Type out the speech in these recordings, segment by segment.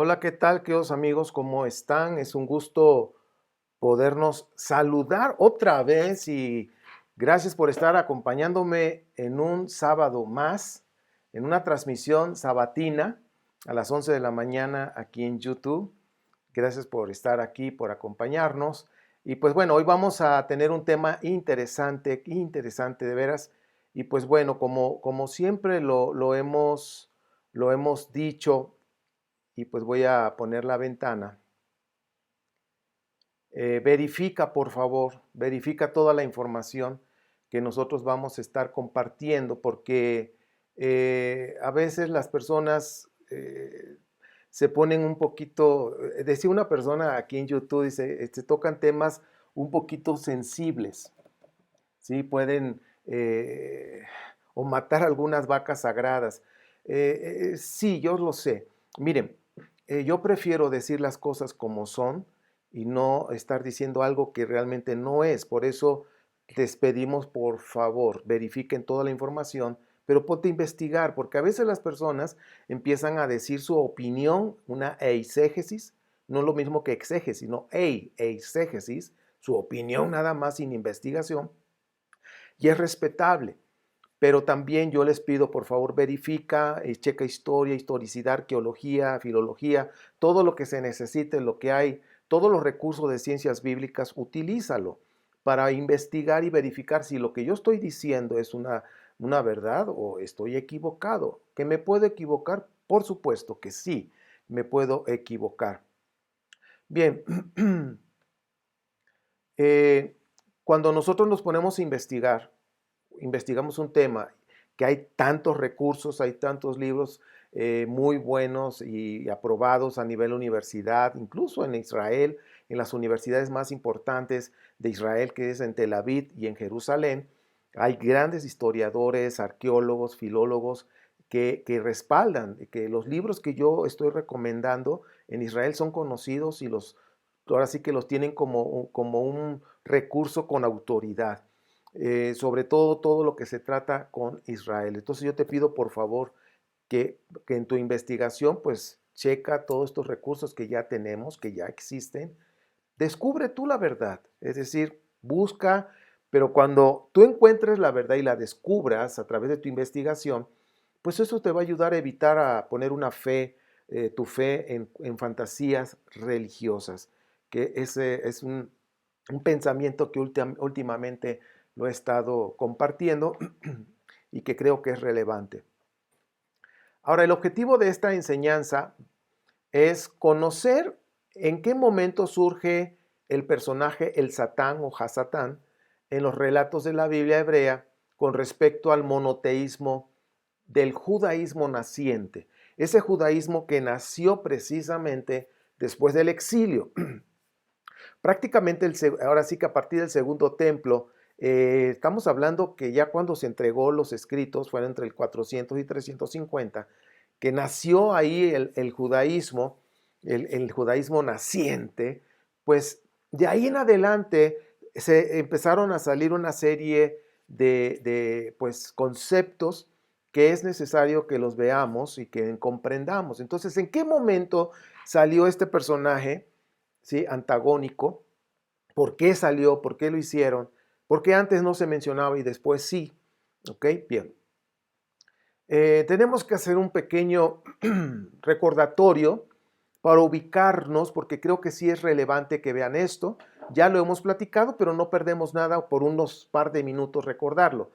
Hola, ¿qué tal, queridos amigos? ¿Cómo están? Es un gusto podernos saludar otra vez y gracias por estar acompañándome en un sábado más, en una transmisión sabatina a las 11 de la mañana aquí en YouTube. Gracias por estar aquí, por acompañarnos. Y pues bueno, hoy vamos a tener un tema interesante, interesante de veras. Y pues bueno, como siempre lo hemos dicho, y pues voy a poner la ventana. Verifica, por favor, verifica toda la información que nosotros vamos a estar compartiendo, porque a veces las personas se ponen un poquito, decía una persona aquí en YouTube, dice, tocan temas un poquito sensibles, ¿sí? Pueden o matar algunas vacas sagradas. Sí, yo lo sé. Miren, yo prefiero decir las cosas como son y no estar diciendo algo que realmente no es. Por eso les pedimos, por favor, verifiquen toda la información, pero ponte a investigar, porque a veces las personas empiezan a decir su opinión, una eisegesis, no es lo mismo que exégesis, sino eisegesis, su opinión nada más sin investigación, y es respetable. Pero también yo les pido, por favor, verifica, checa historia, historicidad, arqueología, filología, todo lo que se necesite, lo que hay, todos los recursos de ciencias bíblicas, utilízalo para investigar y verificar si lo que yo estoy diciendo es una verdad o estoy equivocado. ¿Que me puedo equivocar? Por supuesto que sí, me puedo equivocar. Bien, cuando nosotros nos ponemos a investigar, investigamos un tema, que hay tantos recursos, hay tantos libros muy buenos y aprobados a nivel universidad, incluso en Israel, en las universidades más importantes de Israel, que es en Tel Aviv y en Jerusalén, hay grandes historiadores, arqueólogos, filólogos que respaldan que los libros que yo estoy recomendando en Israel son conocidos y ahora sí que los tienen como un recurso con autoridad. Sobre todo lo que se trata con Israel. Entonces yo te pido por favor que en tu investigación pues checa todos estos recursos que ya tenemos, que ya existen. Descubre tú la verdad, es decir, busca, pero cuando tú encuentres la verdad y la descubras a través de tu investigación, pues eso te va a ayudar a evitar a poner tu fe en fantasías religiosas, que ese es un pensamiento que últimamente lo he estado compartiendo y que creo que es relevante. Ahora, el objetivo de esta enseñanza es conocer en qué momento surge el personaje el Satán o Hasatán en los relatos de la Biblia hebrea con respecto al monoteísmo del judaísmo naciente, ese judaísmo que nació precisamente después del exilio. Prácticamente, ahora sí que a partir del segundo templo, estamos hablando que ya cuando se entregó los escritos, fueron entre el 400 y 350, que nació ahí el judaísmo, el judaísmo naciente, pues de ahí en adelante se empezaron a salir una serie de pues, conceptos que es necesario que los veamos y que comprendamos. Entonces, ¿en qué momento salió este personaje, ¿sí?, antagónico? ¿Por qué salió? ¿Por qué lo hicieron? ¿Por qué antes no se mencionaba y después sí? ¿Ok? Bien. Tenemos que hacer un pequeño recordatorio para ubicarnos, porque creo que sí es relevante que vean esto. Ya lo hemos platicado, pero no perdemos nada por unos par de minutos recordarlo.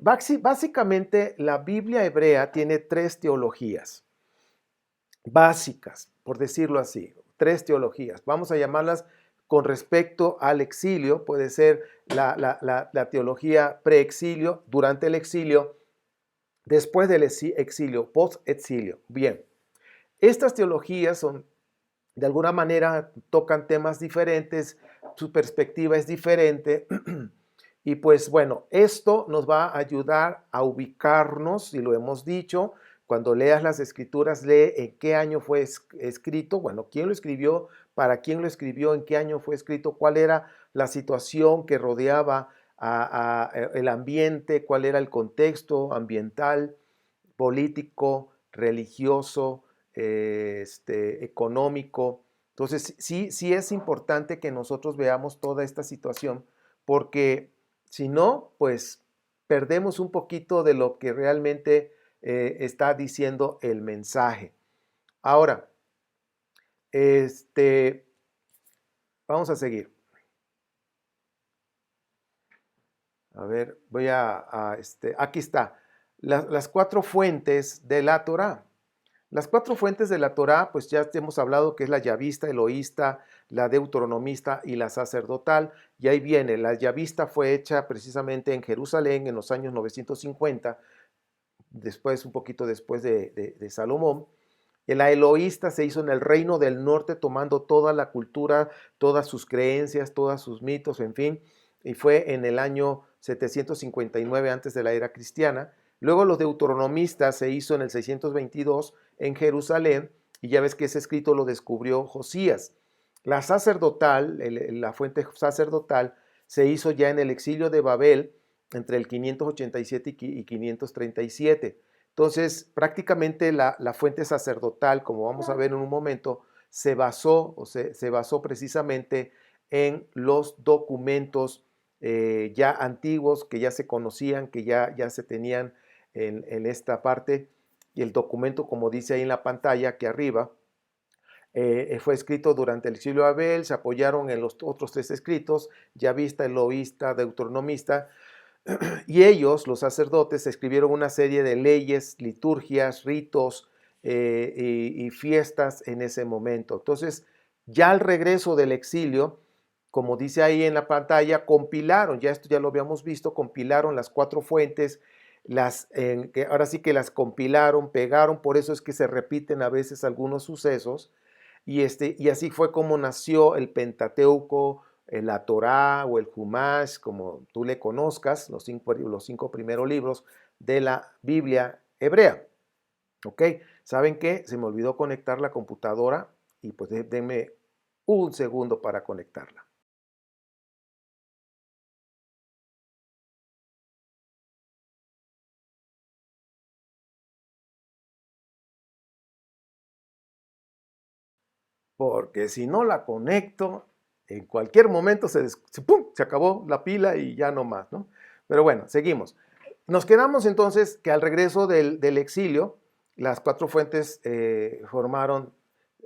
Básicamente, la Biblia hebrea tiene tres teologías básicas, por decirlo así, tres teologías. Vamos a llamarlas con respecto al exilio, puede ser la teología preexilio, durante el exilio, después del exilio, post-exilio. Bien, Estas teologías son, de alguna manera, tocan temas diferentes, su perspectiva es diferente. Y pues bueno, esto nos va a ayudar a ubicarnos, y lo hemos dicho, cuando leas las escrituras, lee en qué año fue escrito, bueno, quién lo escribió, para quién lo escribió, en qué año fue escrito, cuál era la situación que rodeaba el ambiente, cuál era el contexto ambiental, político, religioso, económico. Entonces, sí es importante que nosotros veamos toda esta situación, porque si no, pues perdemos un poquito de lo que realmente está diciendo el mensaje. Ahora, vamos a seguir. A ver, aquí está. Las 4 fuentes de la Torá. Las 4 fuentes de la Torá, pues ya hemos hablado que es la yavista, eloísta, la deuteronomista y la sacerdotal. Y ahí viene, la yavista fue hecha precisamente en Jerusalén en los años 950, después, un poquito después de Salomón. Y la eloísta se hizo en el reino del norte, tomando toda la cultura, todas sus creencias, todos sus mitos, en fin, y fue en el año 759 antes de la era cristiana. Luego los deuteronomistas se hizo en el 622 en Jerusalén, y ya ves que ese escrito lo descubrió Josías. La sacerdotal, la fuente sacerdotal, se hizo ya en el exilio de Babel entre el 587 y 537. Entonces, prácticamente la fuente sacerdotal, como vamos a ver en un momento, se basó precisamente en los documentos ya antiguos, que ya se conocían, que ya se tenían en esta parte. Y el documento, como dice ahí en la pantalla, aquí arriba, fue escrito durante el siglo de Abel, se apoyaron en los otros 3 escritos, yavista, eloísta, deuteronomista, y ellos, los sacerdotes, escribieron una serie de leyes, liturgias, ritos y fiestas en ese momento. Entonces, ya al regreso del exilio, como dice ahí en la pantalla, compilaron, ya esto ya lo habíamos visto, compilaron las 4 fuentes, que ahora sí que las compilaron, pegaron, por eso es que se repiten a veces algunos sucesos, y así fue como nació el Pentateuco, la Torá o el Humash, como tú le conozcas, los 5 primeros libros de la Biblia hebrea. ¿Ok? ¿Saben qué? Se me olvidó conectar la computadora, y pues denme un segundo para conectarla. Porque si no la conecto, en cualquier momento ¡pum!, se acabó la pila y ya no más, ¿no? Pero bueno, seguimos. Nos quedamos entonces que al regreso del exilio, las 4 fuentes formaron,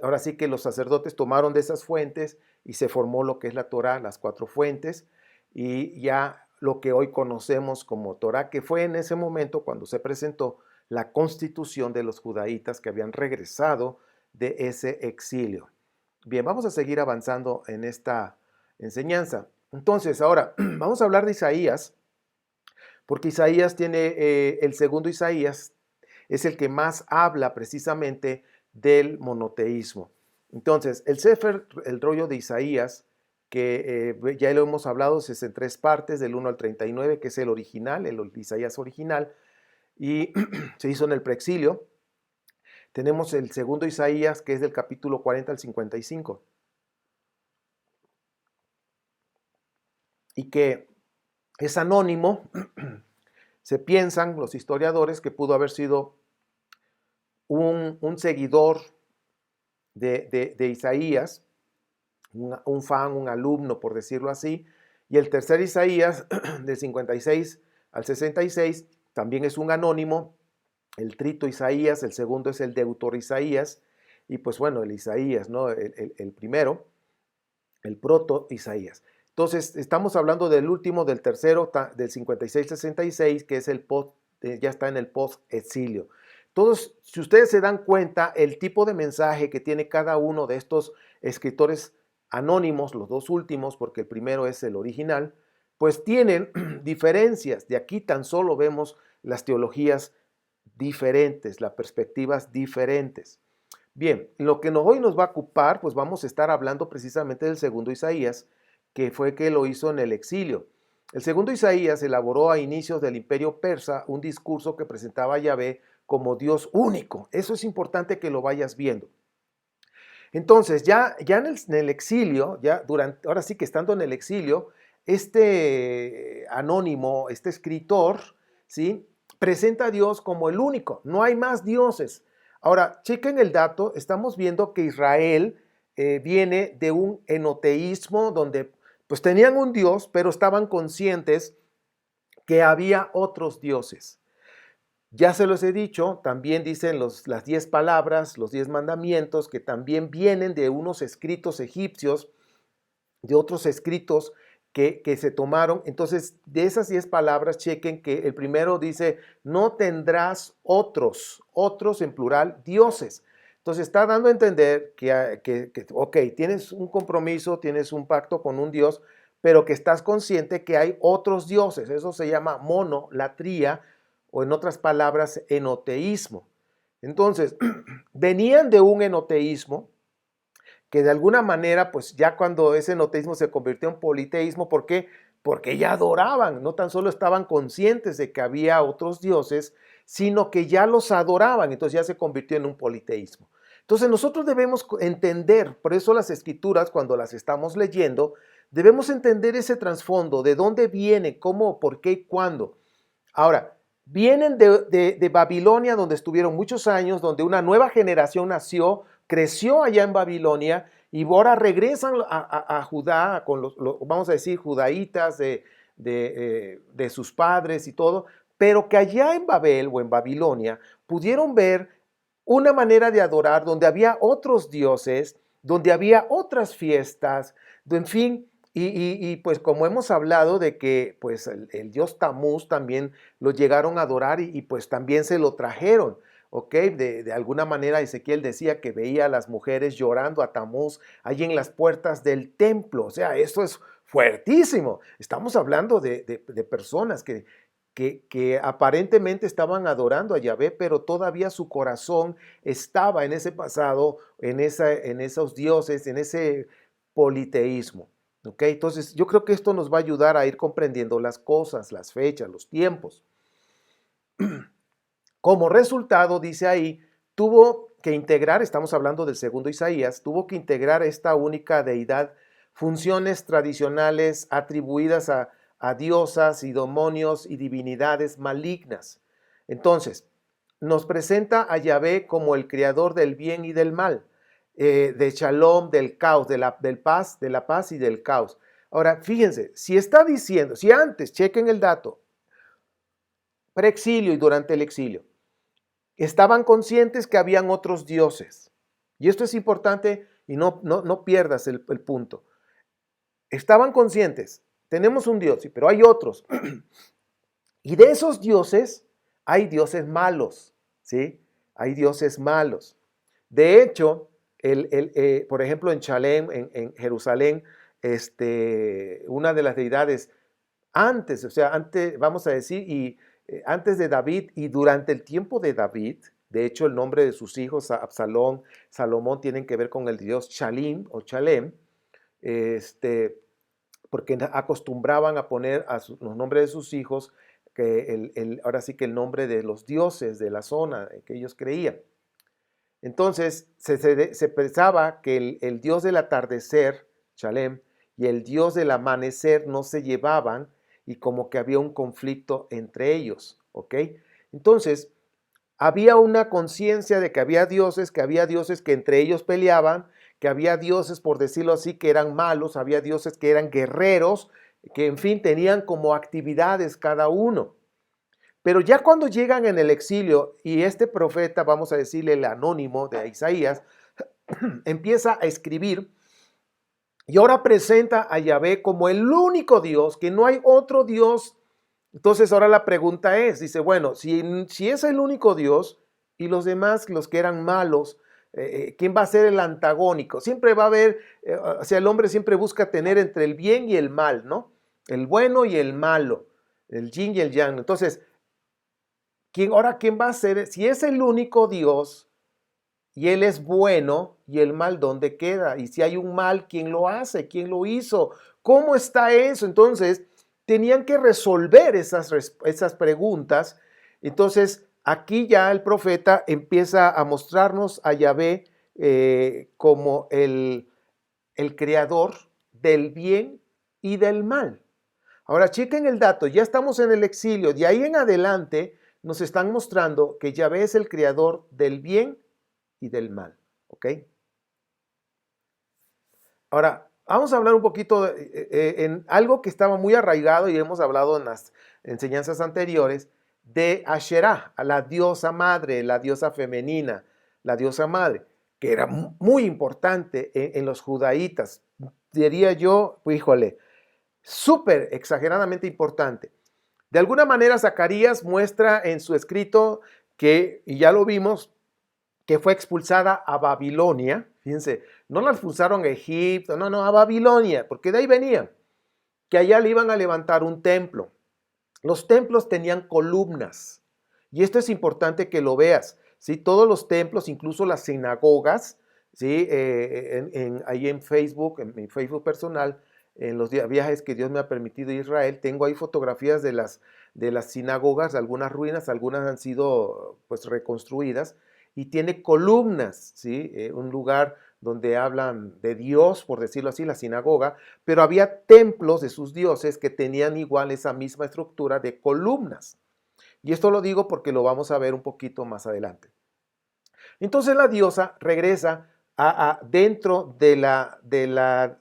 ahora sí que los sacerdotes tomaron de esas fuentes y se formó lo que es la Torá, las 4 fuentes, y ya lo que hoy conocemos como Torá, que fue en ese momento cuando se presentó la constitución de los judaítas que habían regresado de ese exilio. Bien, vamos a seguir avanzando en esta enseñanza. Entonces, ahora vamos a hablar de Isaías, porque Isaías tiene, el segundo Isaías es el que más habla precisamente del monoteísmo. Entonces, el Sefer, el rollo de Isaías, que ya lo hemos hablado, es en 3 partes, del 1 al 39, que es el original, el Isaías original, y se hizo en el preexilio. Tenemos el segundo Isaías, que es del capítulo 40 al 55, y que es anónimo. Se piensan los historiadores que pudo haber sido un seguidor de Isaías, un fan, un alumno, por decirlo así. Y el tercer Isaías, del 56 al 66, también es un anónimo. El trito Isaías, el segundo es el deutor Isaías, y pues bueno, el Isaías, ¿no? El primero, el proto Isaías. Entonces, estamos hablando del último, del tercero, del 56-66, que es el post, ya está en el post-exilio. Todos, si ustedes se dan cuenta, el tipo de mensaje que tiene cada uno de estos escritores anónimos, los 2 últimos, porque el primero es el original, pues tienen diferencias. De aquí tan solo vemos las teologías diferentes, las perspectivas diferentes. Bien, lo que hoy nos va a ocupar, pues vamos a estar hablando precisamente del segundo Isaías, que fue que lo hizo en el exilio. El segundo Isaías elaboró a inicios del imperio persa un discurso que presentaba a Yahvé como Dios único. Eso es importante que lo vayas viendo. Entonces, ya en el exilio, ahora sí que estando en el exilio, este anónimo, este escritor, ¿sí?, presenta a Dios como el único. No hay más dioses. Ahora, chequen el dato, estamos viendo que Israel viene de un enoteísmo donde pues tenían un Dios, pero estaban conscientes que había otros dioses. Ya se los he dicho, también dicen las 10 palabras, los 10 mandamientos, que también vienen de unos escritos egipcios, de otros escritos que se tomaron. Entonces, de esas 10 palabras, chequen que el primero dice, no tendrás otros en plural, dioses. Entonces, está dando a entender ok, tienes un compromiso, tienes un pacto con un Dios, pero que estás consciente que hay otros dioses. Eso se llama monolatría, o en otras palabras, enoteísmo. Entonces, venían de un enoteísmo que de alguna manera, pues ya cuando ese enoteísmo se convirtió en politeísmo, ¿por qué? Porque ya adoraban, no tan solo estaban conscientes de que había otros dioses, sino que ya los adoraban, entonces ya se convirtió en un politeísmo. Entonces nosotros debemos entender, por eso las escrituras, cuando las estamos leyendo, debemos entender ese trasfondo, de dónde viene, cómo, por qué y cuándo. Ahora, vienen de Babilonia, donde estuvieron muchos años, donde una nueva generación nació, creció allá en Babilonia, y ahora regresan a Judá, con vamos a decir, judaítas de sus padres y todo, pero que allá en Babel o en Babilonia pudieron ver una manera de adorar donde había otros dioses, donde había otras fiestas, en fin. Y pues como hemos hablado de que pues el dios Tamuz también lo llegaron a adorar y pues también se lo trajeron, ¿ok? De alguna manera Ezequiel decía que veía a las mujeres llorando a Tamuz allí en las puertas del templo. O sea, eso es fuertísimo. Estamos hablando de personas que aparentemente estaban adorando a Yahvé, pero todavía su corazón estaba en ese pasado, en esos dioses, en ese politeísmo. ¿Ok? Entonces, yo creo que esto nos va a ayudar a ir comprendiendo las cosas, las fechas, los tiempos. Como resultado, dice ahí, tuvo que integrar, estamos hablando del segundo Isaías, tuvo que integrar esta única deidad funciones tradicionales atribuidas a diosas y demonios y divinidades malignas. Entonces, nos presenta a Yahvé como el creador del bien y del mal, de Shalom, del caos, de la paz y del caos. Ahora, fíjense, si está diciendo, si antes, chequen el dato, preexilio y durante el exilio, estaban conscientes que habían otros dioses. Y esto es importante y no pierdas el punto. Estaban conscientes, tenemos un Dios, pero hay otros. Y de esos dioses, hay dioses malos, ¿sí? Hay dioses malos. De hecho, por ejemplo, en Chalem, en Jerusalén, una de las deidades antes, o sea, antes, vamos a decir, antes de David y durante el tiempo de David, de hecho, el nombre de sus hijos, Absalón, Salomón, tienen que ver con el dios Shalim o Chalem, porque acostumbraban a poner los nombres de sus hijos, ahora sí que el nombre de los dioses de la zona que ellos creían. Entonces, se pensaba que el dios del atardecer, Shalem, y el dios del amanecer no se llevaban y como que había un conflicto entre ellos, ¿ok? Entonces, había una conciencia de que había dioses que entre ellos peleaban, que había dioses, por decirlo así, que eran malos, había dioses que eran guerreros, que en fin tenían como actividades cada uno. Pero ya cuando llegan en el exilio y este profeta, vamos a decirle el anónimo de Isaías, empieza a escribir y ahora presenta a Yahvé como el único Dios, que no hay otro Dios. Entonces ahora la pregunta es, dice, bueno, si es el único Dios y los demás, los que eran malos, ¿quién va a ser el antagónico? Siempre va a haber, o sea, el hombre siempre busca tener entre el bien y el mal, ¿no? El bueno y el malo, el yin y el yang. Entonces, ¿quién va a ser? Si es el único Dios y Él es bueno, y el mal, ¿dónde queda? Y si hay un mal, ¿quién lo hace? ¿Quién lo hizo? ¿Cómo está eso? Entonces, tenían que resolver esas preguntas. Entonces, aquí ya el profeta empieza a mostrarnos a Yahvé como el creador del bien y del mal. Ahora, chequen el dato, ya estamos en el exilio, de ahí en adelante nos están mostrando que Yahvé es el creador del bien y del mal, ¿ok? Ahora, vamos a hablar un poquito en algo que estaba muy arraigado y hemos hablado en las enseñanzas anteriores, de Asherah, a la diosa madre, la diosa femenina, la diosa madre, que era muy importante en los judaítas. Diría yo, pues, híjole, súper exageradamente importante. De alguna manera, Zacarías muestra en su escrito que, y ya lo vimos, que fue expulsada a Babilonia. Fíjense, no la expulsaron a Egipto, no, a Babilonia, porque de ahí venían, que allá le iban a levantar un templo. Los templos tenían columnas, y esto es importante que lo veas, ¿sí? Todos los templos, incluso las sinagogas, ¿sí? Ahí en Facebook, en mi Facebook personal, en los viajes que Dios me ha permitido a Israel, tengo ahí fotografías de las sinagogas, algunas ruinas, algunas han sido pues reconstruidas, y tiene columnas, ¿sí? Un lugar donde hablan de Dios, por decirlo así, la sinagoga, pero había templos de sus dioses que tenían igual esa misma estructura de columnas. Y esto lo digo porque lo vamos a ver un poquito más adelante. Entonces la diosa regresa dentro de la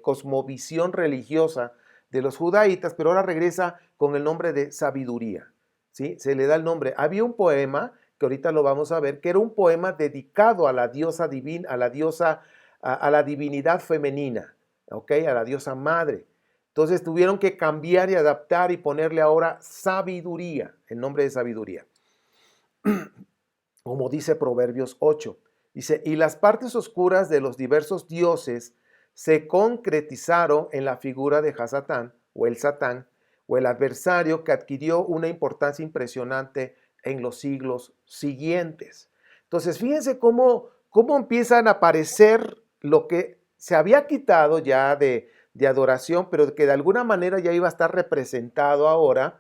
cosmovisión religiosa de los judaítas, pero ahora regresa con el nombre de sabiduría, ¿sí? Se le da el nombre. Había un poema, que ahorita lo vamos a ver, que era un poema dedicado a la diosa divina, a la divinidad femenina, ¿ok? A la diosa madre. Entonces tuvieron que cambiar y adaptar y ponerle ahora sabiduría, el nombre de sabiduría. Como dice Proverbios 8. Dice, y las partes oscuras de los diversos dioses se concretizaron en la figura de Hasatán, o el Satán, o el adversario que adquirió una importancia impresionante en los siglos siguientes. Entonces, fíjense cómo empiezan a aparecer lo que se había quitado ya de adoración, pero que de alguna manera ya iba a estar representado ahora.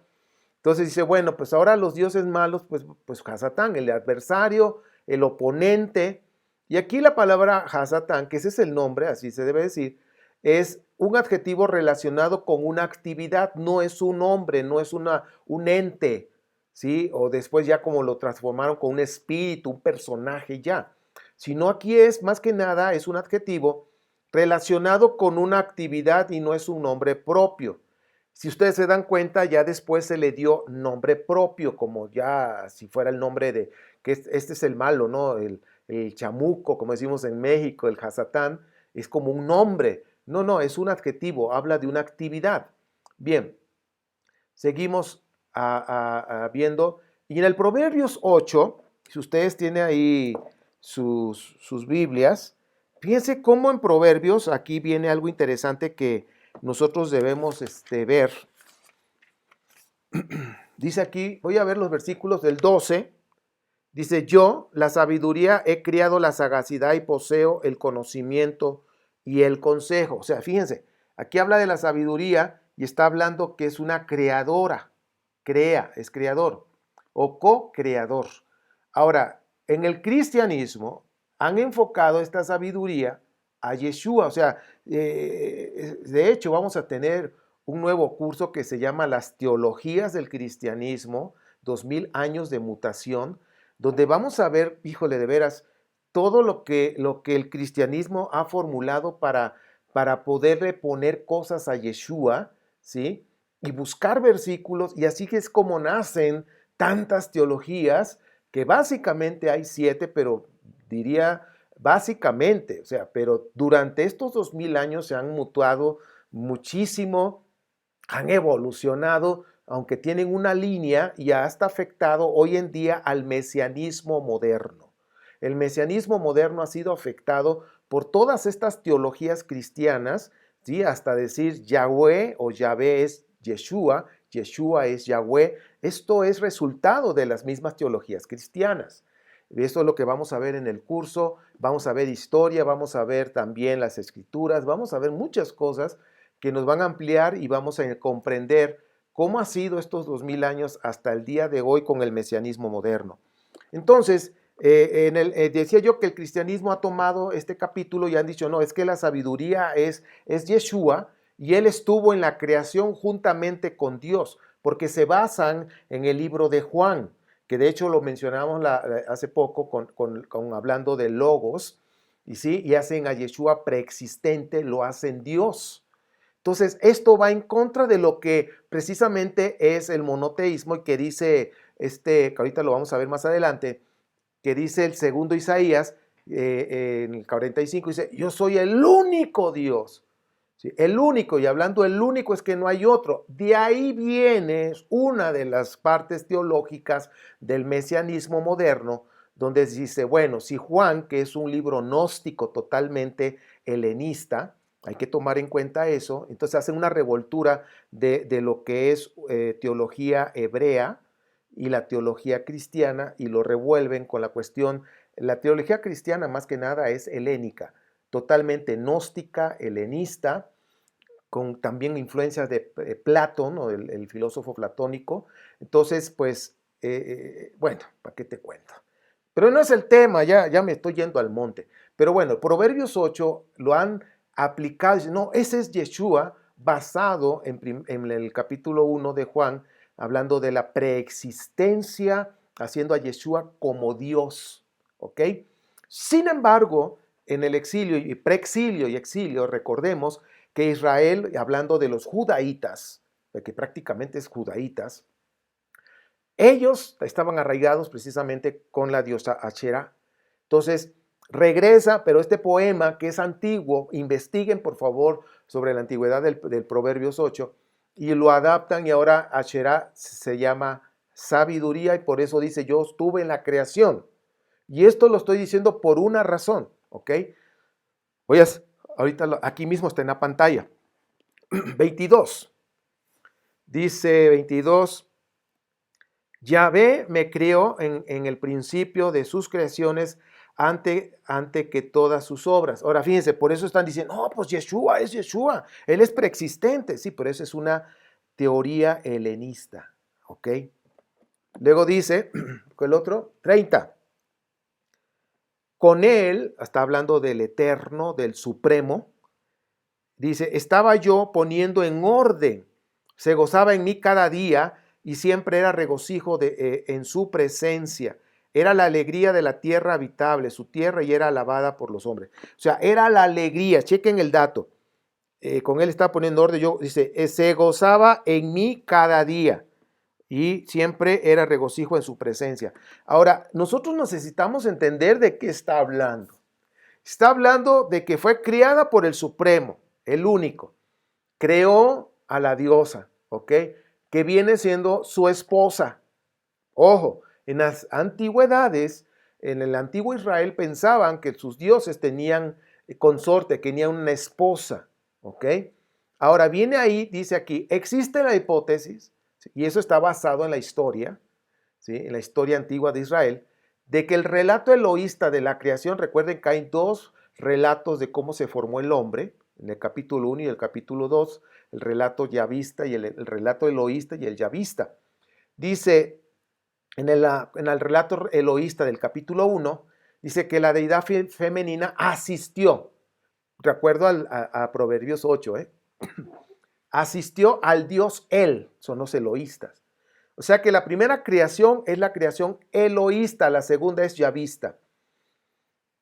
Entonces dice, bueno, pues ahora los dioses malos, pues Hasatán, el adversario, el oponente. Y aquí la palabra Hasatán, que ese es el nombre, así se debe decir, es un adjetivo relacionado con una actividad, no es un hombre, no es un ente, ¿sí? O después ya como lo transformaron con un espíritu, un personaje ya. Sino aquí es, más que nada, es un adjetivo relacionado con una actividad y no es un nombre propio. Si ustedes se dan cuenta, ya después se le dio nombre propio, como ya si fuera el nombre de, que este es el malo, ¿no? El chamuco, como decimos en México, el Hasatán, es como un nombre. No, es un adjetivo, habla de una actividad. Bien, seguimos viendo. Y en el Proverbios 8, si ustedes tienen ahí sus Biblias, fíjense cómo en Proverbios, aquí viene algo interesante que nosotros debemos ver. Dice aquí, voy a ver los versículos del 12. Dice, yo, la sabiduría, he criado la sagacidad y poseo el conocimiento y el consejo. O sea, fíjense, aquí habla de la sabiduría y está hablando que es una creadora. Crea, es creador o co-creador. Ahora, en el cristianismo han enfocado esta sabiduría a Yeshua. O sea, de hecho vamos a tener un nuevo curso que se llama Las Teologías del Cristianismo, 2000 años de mutación, donde vamos a ver, híjole, de veras, todo lo que el cristianismo ha formulado para poderle poner cosas a Yeshua, ¿sí? Y buscar versículos, y así que es como nacen tantas teologías, que básicamente hay 7, pero diría básicamente, o sea, pero durante estos 2000 años se han mutuado muchísimo, han evolucionado, aunque tienen una línea y hasta afectado hoy en día al mesianismo moderno. El mesianismo moderno ha sido afectado por todas estas teologías cristianas, ¿sí? Hasta decir Yahweh o Yahvé es Yeshua, Yeshua es Yahweh. Esto es resultado de las mismas teologías cristianas. Esto es lo que vamos a ver en el curso. Vamos a ver historia, vamos a ver también las escrituras, vamos a ver muchas cosas que nos van a ampliar y vamos a comprender cómo ha sido estos 2000 años hasta el día de hoy con el mesianismo moderno. Entonces, decía yo que el cristianismo ha tomado este capítulo y han dicho, no, es que la sabiduría es Yeshua y él estuvo en la creación juntamente con Dios, porque se basan en el libro de Juan, que de hecho lo mencionamos hace poco hablando de Logos, y, ¿sí? Y hacen a Yeshua preexistente, lo hacen Dios. Entonces, esto va en contra de lo que precisamente es el monoteísmo y que dice, que ahorita lo vamos a ver más adelante, que dice el segundo Isaías, en el 45, dice, yo soy el único Dios. ¿Sí? El único, y hablando el único es que no hay otro. De ahí viene una de las partes teológicas del mesianismo moderno, donde dice, bueno, si Juan, que es un libro gnóstico totalmente helenista, hay que tomar en cuenta eso, entonces hacen una revoltura de lo que es teología hebrea y la teología cristiana y lo revuelven con la cuestión, la teología cristiana más que nada es helénica, totalmente gnóstica, helenista, con también influencias de Platón, o el filósofo platónico. Entonces, pues, bueno, ¿para qué te cuento? Pero no es el tema, ya me estoy yendo al monte. Pero bueno, Proverbios 8 lo han aplicado, dicen, no, ese es Yeshua basado en el capítulo 1 de Juan, hablando de la preexistencia, haciendo a Yeshua como Dios, ¿ok? Sin embargo, en el exilio y preexilio y exilio, recordemos que Israel, hablando de los judaítas, de que prácticamente es judaítas, ellos estaban arraigados precisamente con la diosa Asherah. Entonces, regresa, pero este poema que es antiguo, investiguen por favor sobre la antigüedad del Proverbios 8 y lo adaptan y ahora Asherah se llama sabiduría y por eso dice yo estuve en la creación. Y esto lo estoy diciendo por una razón, ¿ok? Voy a, ahorita aquí mismo está en la pantalla. 22. Dice 22. Yahvé me creó en el principio de sus creaciones ante que todas sus obras. Ahora, fíjense, por eso están diciendo, no, pues Yeshua es Yeshua, él es preexistente. Sí, pero esa es una teoría helenista, ¿ok? Luego dice, el otro, 30. Con él, está hablando del eterno, del supremo, dice, estaba yo poniendo en orden, se gozaba en mí cada día y siempre era regocijo en su presencia. Era la alegría de la tierra habitable, su tierra, y era alabada por los hombres. O sea, era la alegría, chequen el dato. Con él está poniendo orden, dice, se gozaba en mí cada día y siempre era regocijo en su presencia. Ahora, nosotros necesitamos entender de qué está hablando. Está hablando de que fue criada por el Supremo, el único. Creó a la diosa, ¿ok? Que viene siendo su esposa. Ojo, en las antigüedades, en el antiguo Israel pensaban que sus dioses tenían consorte, tenían una esposa, ¿ok? Ahora viene ahí, dice aquí, existe la hipótesis, ¿sí? Y eso está basado en la historia, ¿sí? En la historia antigua de Israel, de que el relato eloísta de la creación, recuerden que hay dos relatos de cómo se formó el hombre, en el capítulo 1 y el capítulo 2, el relato yavista y el relato eloísta y el yavista. Dice, en el relato eloísta del capítulo 1, dice que la deidad femenina asistió, de acuerdo a Proverbios 8, asistió al dios El, son los eloístas. O sea que la primera creación es la creación eloísta, la segunda es yavista.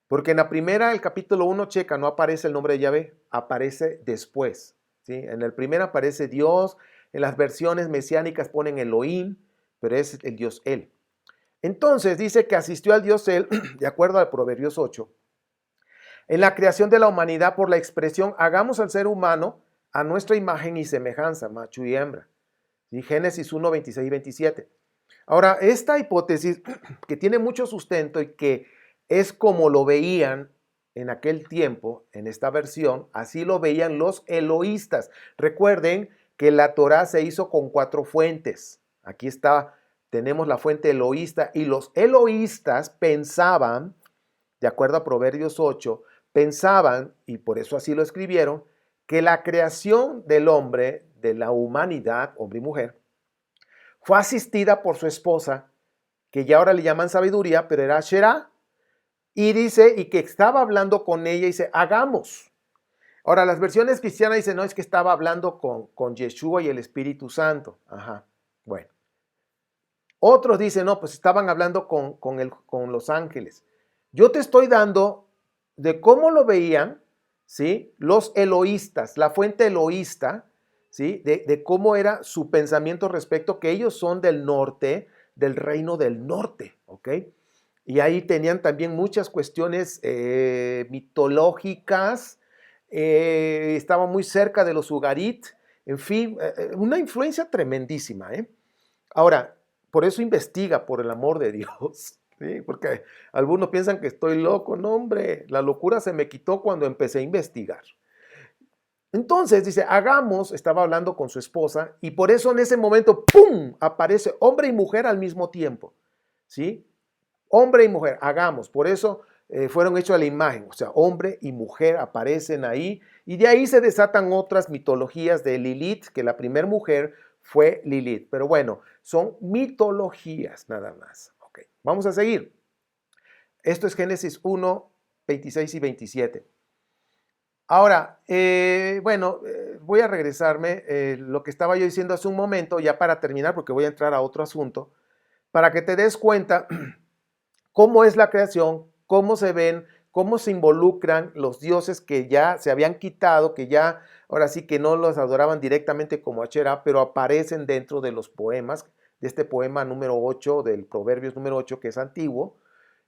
Porque en la primera, el capítulo 1, checa, no aparece el nombre de Yahvé, aparece después. ¿Sí? En el primero aparece Dios, en las versiones mesiánicas ponen Elohim, pero es el Dios Él. Entonces dice que asistió al Dios Él, de acuerdo al Proverbios 8, en la creación de la humanidad por la expresión, hagamos al ser humano a nuestra imagen y semejanza, macho y hembra. ¿Sí? Génesis 1, 26 y 27. Ahora, esta hipótesis que tiene mucho sustento y que es como lo veían en aquel tiempo, en esta versión, así lo veían los eloístas. Recuerden que la Torá se hizo con 4 fuentes. Aquí está tenemos la fuente eloísta, y los eloístas pensaban, de acuerdo a Proverbios 8, pensaban, y por eso así lo escribieron, que la creación del hombre, de la humanidad, hombre y mujer, fue asistida por su esposa, que ya ahora le llaman sabiduría, pero era Shera, y dice, y que estaba hablando con ella, y dice, hagamos. Ahora, las versiones cristianas dicen, no, es que estaba hablando con Yeshua y el Espíritu Santo. Ajá, bueno. Otros dicen, no, pues estaban hablando con los ángeles. Yo te estoy dando de cómo lo veían, ¿sí? Los eloístas, la fuente eloísta, ¿sí? De cómo era su pensamiento respecto, que ellos son del norte, del reino del norte, ¿ok? Y ahí tenían también muchas cuestiones mitológicas, estaban muy cerca de los Ugarit, en fin, una influencia tremendísima, ¿eh? Ahora, por eso investiga, por el amor de Dios, ¿sí? Porque algunos piensan que estoy loco. No, hombre, la locura se me quitó cuando empecé a investigar. Entonces, dice, hagamos, estaba hablando con su esposa, y por eso en ese momento, ¡pum!, aparece hombre y mujer al mismo tiempo, ¿sí? Hombre y mujer, hagamos. Por eso fueron hechos a la imagen, o sea, hombre y mujer aparecen ahí, y de ahí se desatan otras mitologías de Lilith, que la primera mujer fue Lilith. Pero bueno, son mitologías nada más. Ok, vamos a seguir. Esto es Génesis 1, 26 y 27. Ahora, voy a regresarme lo que estaba yo diciendo hace un momento, ya para terminar, porque voy a entrar a otro asunto, para que te des cuenta cómo es la creación, cómo se ven, cómo se involucran los dioses que ya se habían quitado, que ya ahora sí que no los adoraban directamente como Asherah, pero aparecen dentro de los poemas, de este poema número 8, del Proverbios número 8, que es antiguo,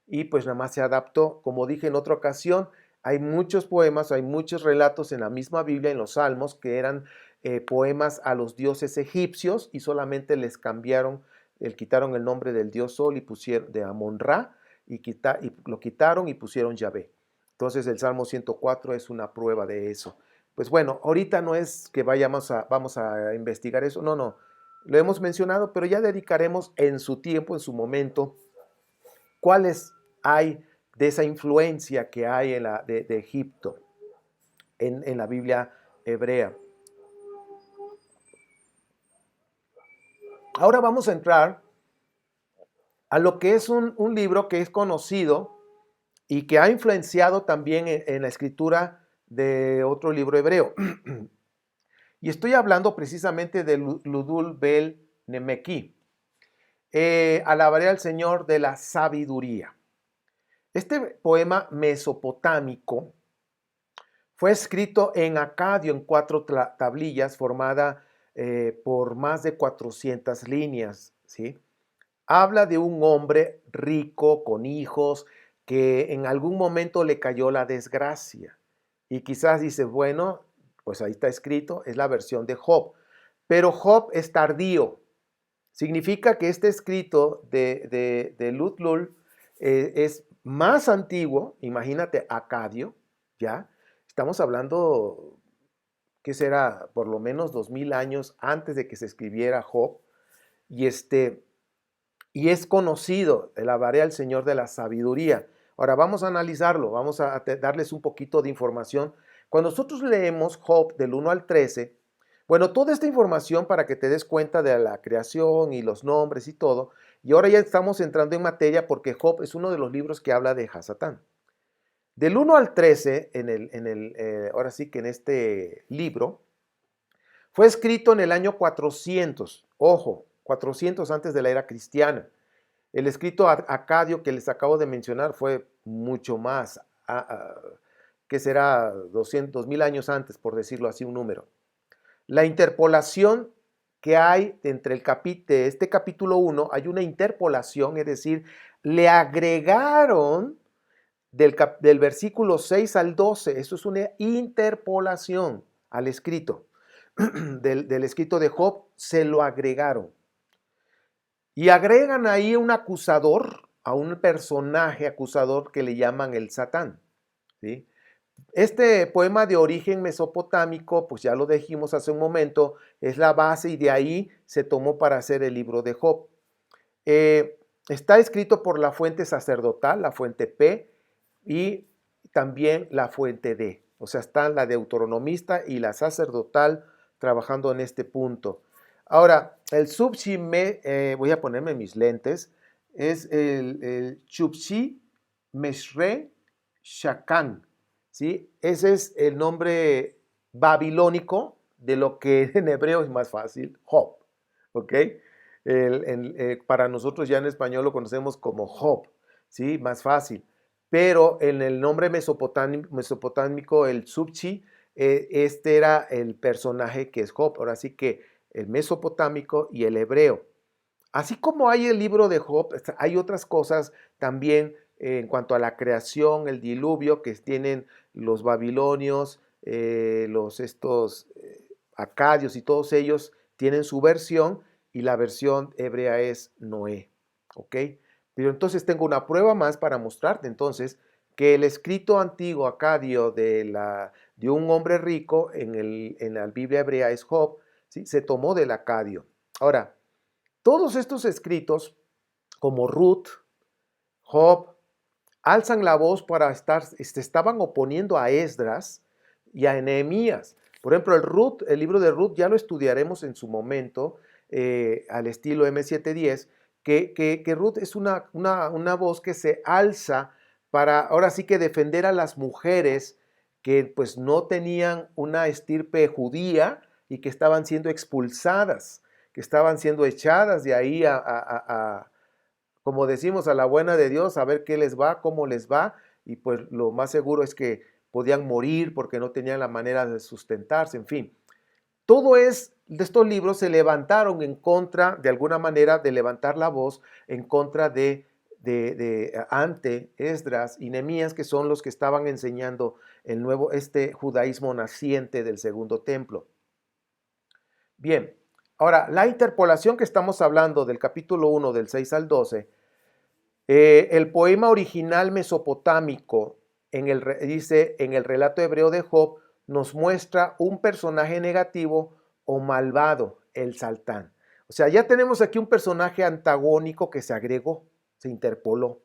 y pues nada más se adaptó. Como dije en otra ocasión, hay muchos poemas, hay muchos relatos en la misma Biblia, en los Salmos, que eran poemas a los dioses egipcios y solamente les cambiaron, quitaron el nombre del dios Sol y pusieron de Amon-Ra, y lo quitaron y pusieron Yahvé. Entonces el Salmo 104 es una prueba de eso. Pues bueno, ahorita no es que vamos a investigar eso, no, no, lo hemos mencionado, pero ya dedicaremos en su tiempo, en su momento, cuáles hay de esa influencia que hay de Egipto en la Biblia hebrea. Ahora vamos a entrar a lo que es un libro que es conocido y que ha influenciado también en la escritura de otro libro hebreo. Y estoy hablando precisamente de Ludul Bel Nemeki. Alabaré al Señor de la sabiduría. Este poema mesopotámico fue escrito en acadio en 4 tablillas formada por más de 400 líneas, ¿sí? Habla de un hombre rico, con hijos, que en algún momento le cayó la desgracia. Y quizás dice, bueno, pues ahí está escrito, es la versión de Job. Pero Job es tardío. Significa que este escrito de Lutlul es más antiguo, imagínate, acadio, ¿ya? Estamos hablando, ¿qué será? Por lo menos 2000 años antes de que se escribiera Job. Y y es conocido, alabaré al Señor de la sabiduría. Ahora vamos a analizarlo, vamos a darles un poquito de información. Cuando nosotros leemos Job del 1 al 13, bueno, toda esta información para que te des cuenta de la creación y los nombres y todo, y ahora ya estamos entrando en materia porque Job es uno de los libros que habla de Hasatán. Del 1 al 13, ahora sí que en este libro, fue escrito en el año 400, ojo, 400 antes de la era cristiana. El escrito acadio que les acabo de mencionar fue mucho más, que será 2000 años antes, por decirlo así, un número. La interpolación que hay entre este capítulo 1, hay una interpolación, es decir, le agregaron del versículo 6 al 12, eso es una interpolación al escrito, del escrito de Job, se lo agregaron. Y agregan ahí un acusador, a un personaje acusador que le llaman el Satán, ¿sí? Este poema de origen mesopotámico, pues ya lo dijimos hace un momento, es la base y de ahí se tomó para hacer el libro de Job. Está escrito por la fuente sacerdotal, la fuente P, y también la fuente D. O sea, están la deuteronomista y la sacerdotal trabajando en este punto. Ahora, el Subshi, voy a ponerme mis lentes, es el Shubshi Meshre Shakan, ¿sí? Ese es el nombre babilónico de lo que en hebreo es más fácil, Job, ¿ok? Para nosotros ya en español lo conocemos como Job, ¿sí? Más fácil. Pero en el nombre mesopotámico, el Subchi, este era el personaje que es Job. Ahora sí que el mesopotámico y el hebreo. Así como hay el libro de Job, hay otras cosas también en cuanto a la creación, el diluvio que tienen los babilonios, los estos acadios y todos ellos tienen su versión y la versión hebrea es Noé, ¿ok? Pero entonces tengo una prueba más para mostrarte entonces que el escrito antiguo acadio de un hombre rico en la Biblia hebrea es Job, ¿sí? Se tomó del acadio. Ahora, todos estos escritos, como Ruth, Job, alzan la voz para se estaban oponiendo a Esdras y a Nehemías. Por ejemplo, el libro de Ruth, ya lo estudiaremos en su momento, al estilo M710, que Ruth es una voz que se alza para, ahora sí que defender a las mujeres que pues no tenían una estirpe judía y que estaban siendo expulsadas, que estaban siendo echadas de ahí como decimos, a la buena de Dios, a ver qué les va, cómo les va, y pues lo más seguro es que podían morir porque no tenían la manera de sustentarse, en fin. De estos libros se levantaron en contra, de alguna manera, de levantar la voz en contra ante Esdras y Nehemías, que son los que estaban enseñando este judaísmo naciente del segundo templo. Bien, ahora, la interpolación que estamos hablando del capítulo 1, del 6 al 12, el poema original mesopotámico, dice, en el relato hebreo de Job, nos muestra un personaje negativo o malvado, el Saltán. O sea, ya tenemos aquí un personaje antagónico que se agregó, se interpoló.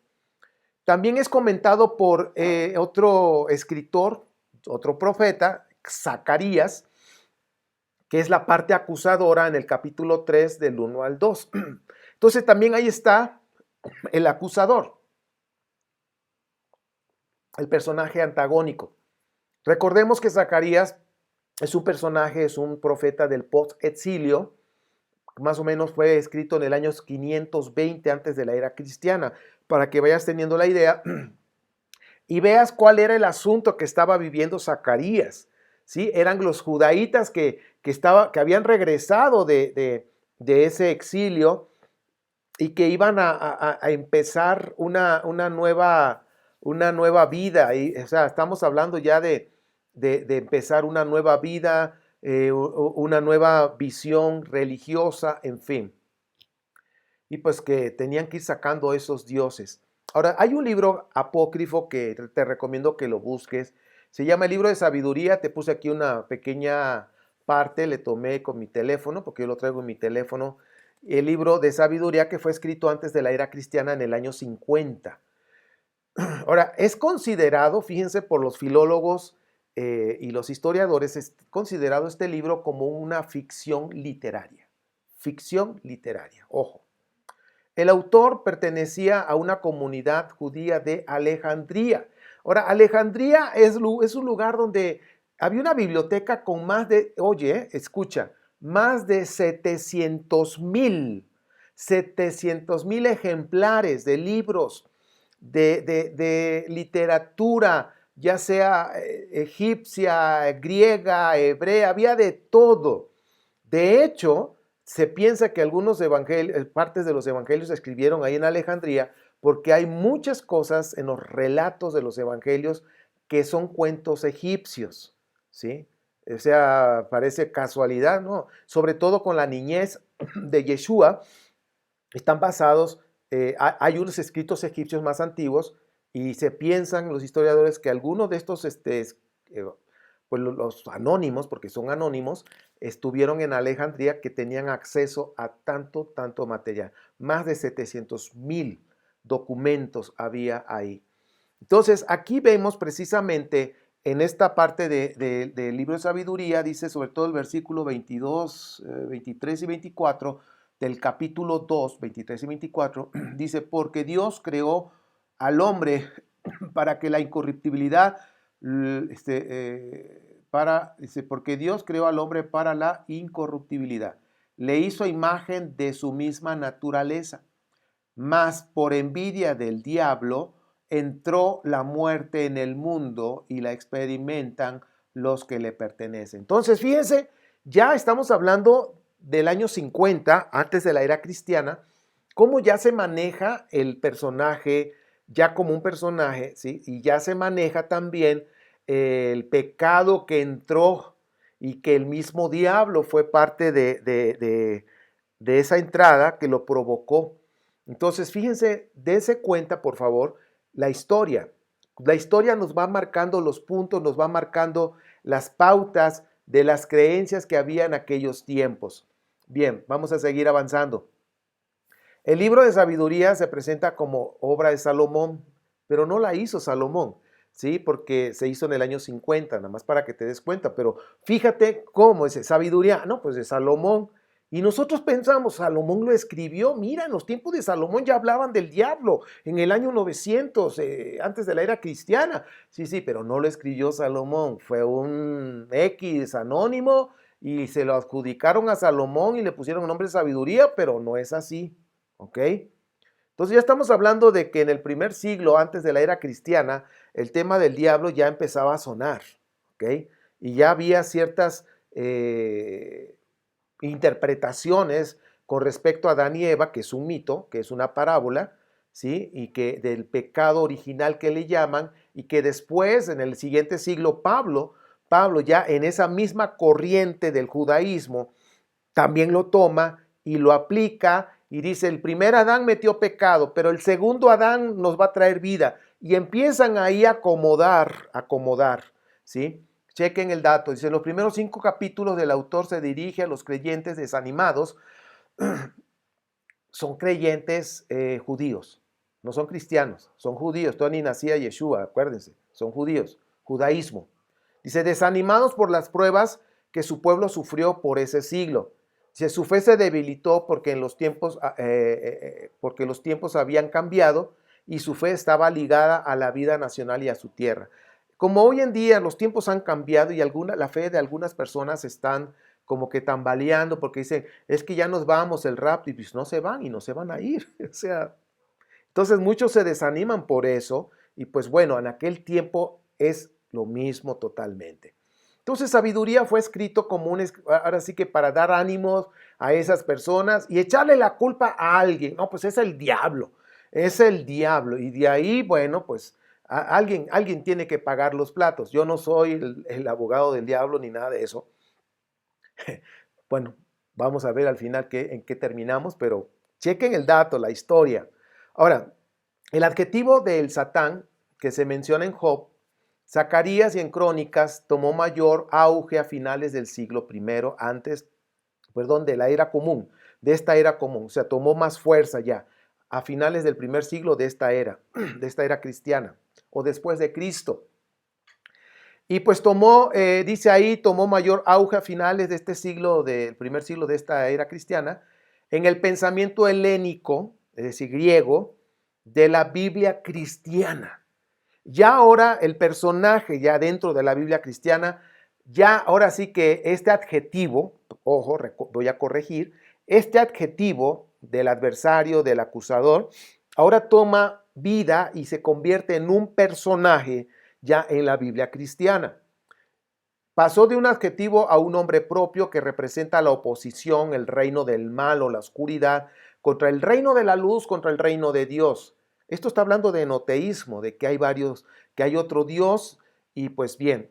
También es comentado por otro escritor, otro profeta, Zacarías, que es la parte acusadora en el capítulo 3 del 1 al 2. Entonces también ahí está el acusador, el personaje antagónico. Recordemos que Zacarías es un personaje, es un profeta del post-exilio, más o menos fue escrito en el año 520 antes de la era cristiana, para que vayas teniendo la idea y veas cuál era el asunto que estaba viviendo Zacarías. ¿Sí? Eran los judaítas que habían regresado de ese exilio y que iban a empezar una nueva vida. O sea, estamos hablando ya de empezar una nueva vida, una nueva visión religiosa, en fin. Y pues que tenían que ir sacando esos dioses. Ahora, hay un libro apócrifo que te recomiendo que lo busques. Se llama el libro de sabiduría. Te puse aquí una pequeña parte, le tomé con mi teléfono, porque yo lo traigo en mi teléfono. El libro de sabiduría que fue escrito antes de la era cristiana en el año 50. Ahora, es considerado, fíjense, por los filólogos y los historiadores, es considerado este libro como una ficción literaria. Ficción literaria, ojo. El autor pertenecía a una comunidad judía de Alejandría. Ahora, Alejandría es un lugar donde había una biblioteca con más de, oye, escucha, más de 700,000 ejemplares de libros, de literatura, ya sea egipcia, griega, hebrea, había de todo. De hecho, se piensa que algunos partes de los evangelios se escribieron ahí en Alejandría porque hay muchas cosas en los relatos de los evangelios que son cuentos egipcios, ¿sí? O sea, parece casualidad, ¿no? Sobre todo con la niñez de Yeshua, están basados, hay unos escritos egipcios más antiguos y se piensan los historiadores que algunos de estos pues los anónimos, porque son anónimos, estuvieron en Alejandría, que tenían acceso a tanto material. Más de 700,000 documentos había ahí. Entonces, aquí vemos precisamente en esta parte del libro de sabiduría, dice sobre todo el versículo 22, 23 y 24 del capítulo 2, 23 y 24, dice, porque Dios creó al hombre para que la incorruptibilidad, dice, porque Dios creó al hombre para la incorruptibilidad. Le hizo imagen de su misma naturaleza, mas por envidia del diablo entró la muerte en el mundo y la experimentan los que le pertenecen. Entonces, fíjense, ya estamos hablando del año 50, antes de la era cristiana, cómo ya se maneja el personaje, ya como un personaje, ¿sí? Y ya se maneja también el pecado que entró y que el mismo diablo fue parte de esa entrada que lo provocó. Entonces, fíjense, dense cuenta, por favor, la historia. La historia nos va marcando los puntos, nos va marcando las pautas de las creencias que había en aquellos tiempos. Bien, vamos a seguir avanzando. El libro de sabiduría se presenta como obra de Salomón, pero no la hizo Salomón, ¿sí? Porque se hizo en el año 50, nada más para que te des cuenta. Pero fíjate cómo es sabiduría, no, pues de Salomón. Y nosotros pensamos, Salomón lo escribió. Mira, en los tiempos de Salomón ya hablaban del diablo, en el año 900, antes de la era cristiana. Sí, pero no lo escribió Salomón, fue un X anónimo y se lo adjudicaron a Salomón y le pusieron el nombre de sabiduría, pero no es así. ¿Ok? Entonces ya estamos hablando de que en el primer siglo antes de la era cristiana, el tema del diablo ya empezaba a sonar. ¿Ok? Y ya había ciertas interpretaciones con respecto a Adán y Eva, que es un mito, que es una parábola, ¿sí? Y que del pecado original que le llaman, y que después, en el siguiente siglo, Pablo ya en esa misma corriente del judaísmo, también lo toma y lo aplica y dice, el primer Adán metió pecado, pero el segundo Adán nos va a traer vida. Y empiezan ahí a acomodar, ¿sí? Chequen el dato, dice, en los primeros 5 capítulos del autor se dirige a los creyentes desanimados, son creyentes judíos, no son cristianos, son judíos, todavía ni nacía Yeshua, acuérdense, son judíos, judaísmo. Dice, desanimados por las pruebas que su pueblo sufrió por ese siglo. Dice, su fe se debilitó porque porque los tiempos habían cambiado y su fe estaba ligada a la vida nacional y a su tierra. Como hoy en día los tiempos han cambiado y la fe de algunas personas están como que tambaleando porque dicen, es que ya nos vamos, el rapto, y pues no se van y no se van a ir. O sea, entonces muchos se desaniman por eso y pues bueno, en aquel tiempo es lo mismo totalmente. Entonces sabiduría fue escrito como ahora sí que para dar ánimos a esas personas y echarle la culpa a alguien. No, pues es el diablo, y de ahí, bueno, pues alguien tiene que pagar los platos. Yo no soy el abogado del diablo ni nada de eso. Bueno, vamos a ver al final en qué terminamos, pero chequen el dato, la historia. Ahora, el adjetivo del Satán que se menciona en Job, Zacarías y en Crónicas tomó mayor auge a finales del siglo I, de la era común, de esta era común, o sea, tomó más fuerza ya a finales del primer siglo de esta era cristiana o después de Cristo. Y pues dice ahí, tomó mayor auge a finales de este siglo, del primer siglo de esta era cristiana, en el pensamiento helénico, es decir, griego, de la Biblia cristiana. Ya ahora el personaje, ya dentro de la Biblia cristiana, ya ahora sí que este adjetivo, ojo, voy a corregir, este adjetivo del adversario, del acusador, ahora toma vida y se convierte en un personaje ya en la Biblia cristiana. Pasó de un adjetivo a un nombre propio que representa la oposición, el reino del mal o la oscuridad, contra el reino de la luz, contra el reino de Dios. Esto está hablando de enoteísmo, de que hay otro Dios y pues bien.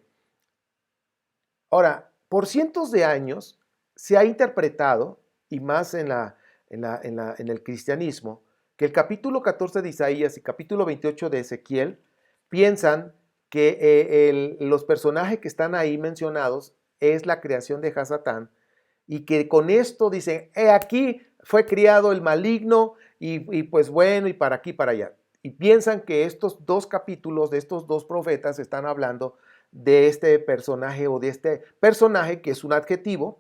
Ahora, por cientos de años se ha interpretado, y más en el cristianismo, que el capítulo 14 de Isaías y capítulo 28 de Ezequiel piensan que los personajes que están ahí mencionados es la creación de Hasatán, y que con esto dicen, aquí fue criado el maligno, y pues bueno, y para aquí, para allá. Y piensan que estos dos capítulos de estos dos profetas están hablando de este personaje o de este personaje que es un adjetivo,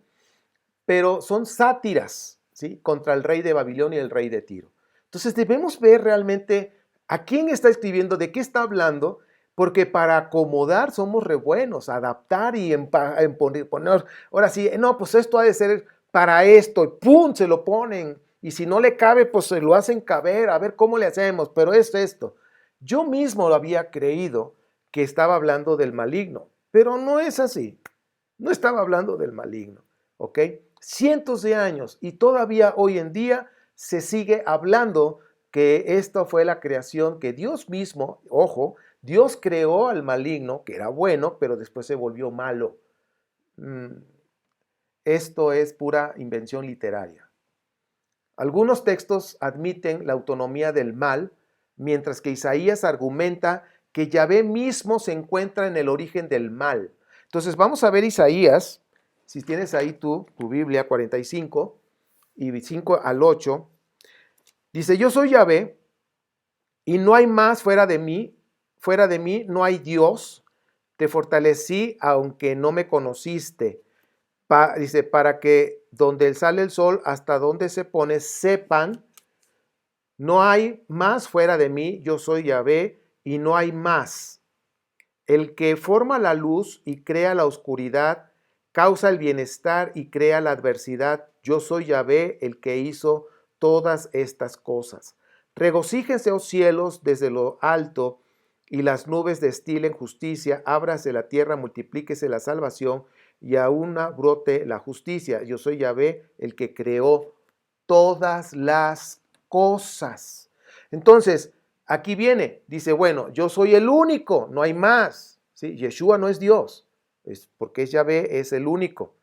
pero son sátiras, ¿sí? Contra el rey de Babilonia y el rey de Tiro. Entonces debemos ver realmente a quién está escribiendo, de qué está hablando, porque para acomodar somos re buenos, adaptar y poner, ahora sí, no, pues esto ha de ser para esto, y ¡pum!, se lo ponen, y si no le cabe, pues se lo hacen caber, a ver cómo le hacemos, pero es esto. Yo mismo lo había creído que estaba hablando del maligno, pero no es así, no estaba hablando del maligno, ¿ok? Cientos de años y todavía hoy en día se sigue hablando que esto fue la creación que Dios mismo, ojo, Dios creó al maligno, que era bueno, pero después se volvió malo. Esto es pura invención literaria. Algunos textos admiten la autonomía del mal, mientras que Isaías argumenta que Yahvé mismo se encuentra en el origen del mal. Entonces vamos a ver Isaías, si tienes ahí tu Biblia 45 y 5 al 8, dice, yo soy Yahvé y no hay más fuera de mí no hay Dios, te fortalecí aunque no me conociste. Dice, para que donde sale el sol hasta donde se pone, sepan, no hay más fuera de mí, yo soy Yahvé y no hay más. El que forma la luz y crea la oscuridad, causa el bienestar y crea la adversidad. Yo soy Yahvé, el que hizo todas estas cosas. Regocíjense, oh cielos, desde lo alto, y las nubes destilen justicia. Ábrase la tierra, multiplíquese la salvación, y aún brote la justicia. Yo soy Yahvé, el que creó todas las cosas. Entonces, aquí viene, dice, bueno, yo soy el único, no hay más. ¿Sí? Yeshua no es Dios, es porque es Yahvé, es el único.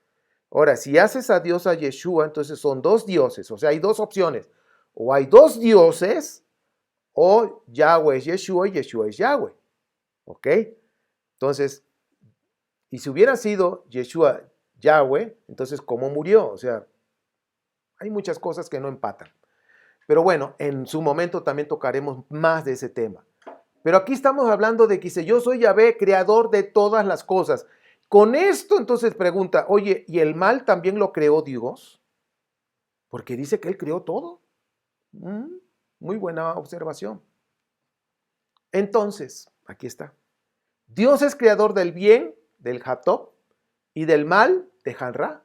Ahora, si haces a Dios a Yeshua, entonces son dos dioses, o sea, hay dos opciones. O hay dos dioses, o Yahweh es Yeshua y Yeshua es Yahweh. ¿Ok? Entonces, y si hubiera sido Yeshua Yahweh, entonces, ¿cómo murió? O sea, hay muchas cosas que no empatan. Pero bueno, en su momento también tocaremos más de ese tema. Pero aquí estamos hablando de que dice, yo soy Yahvé, creador de todas las cosas. Con esto entonces pregunta, oye, ¿y el mal también lo creó Dios? Porque dice que Él creó todo. Muy buena observación. Entonces, aquí está. Dios es creador del bien, del Hatop, y del mal, de Hanra,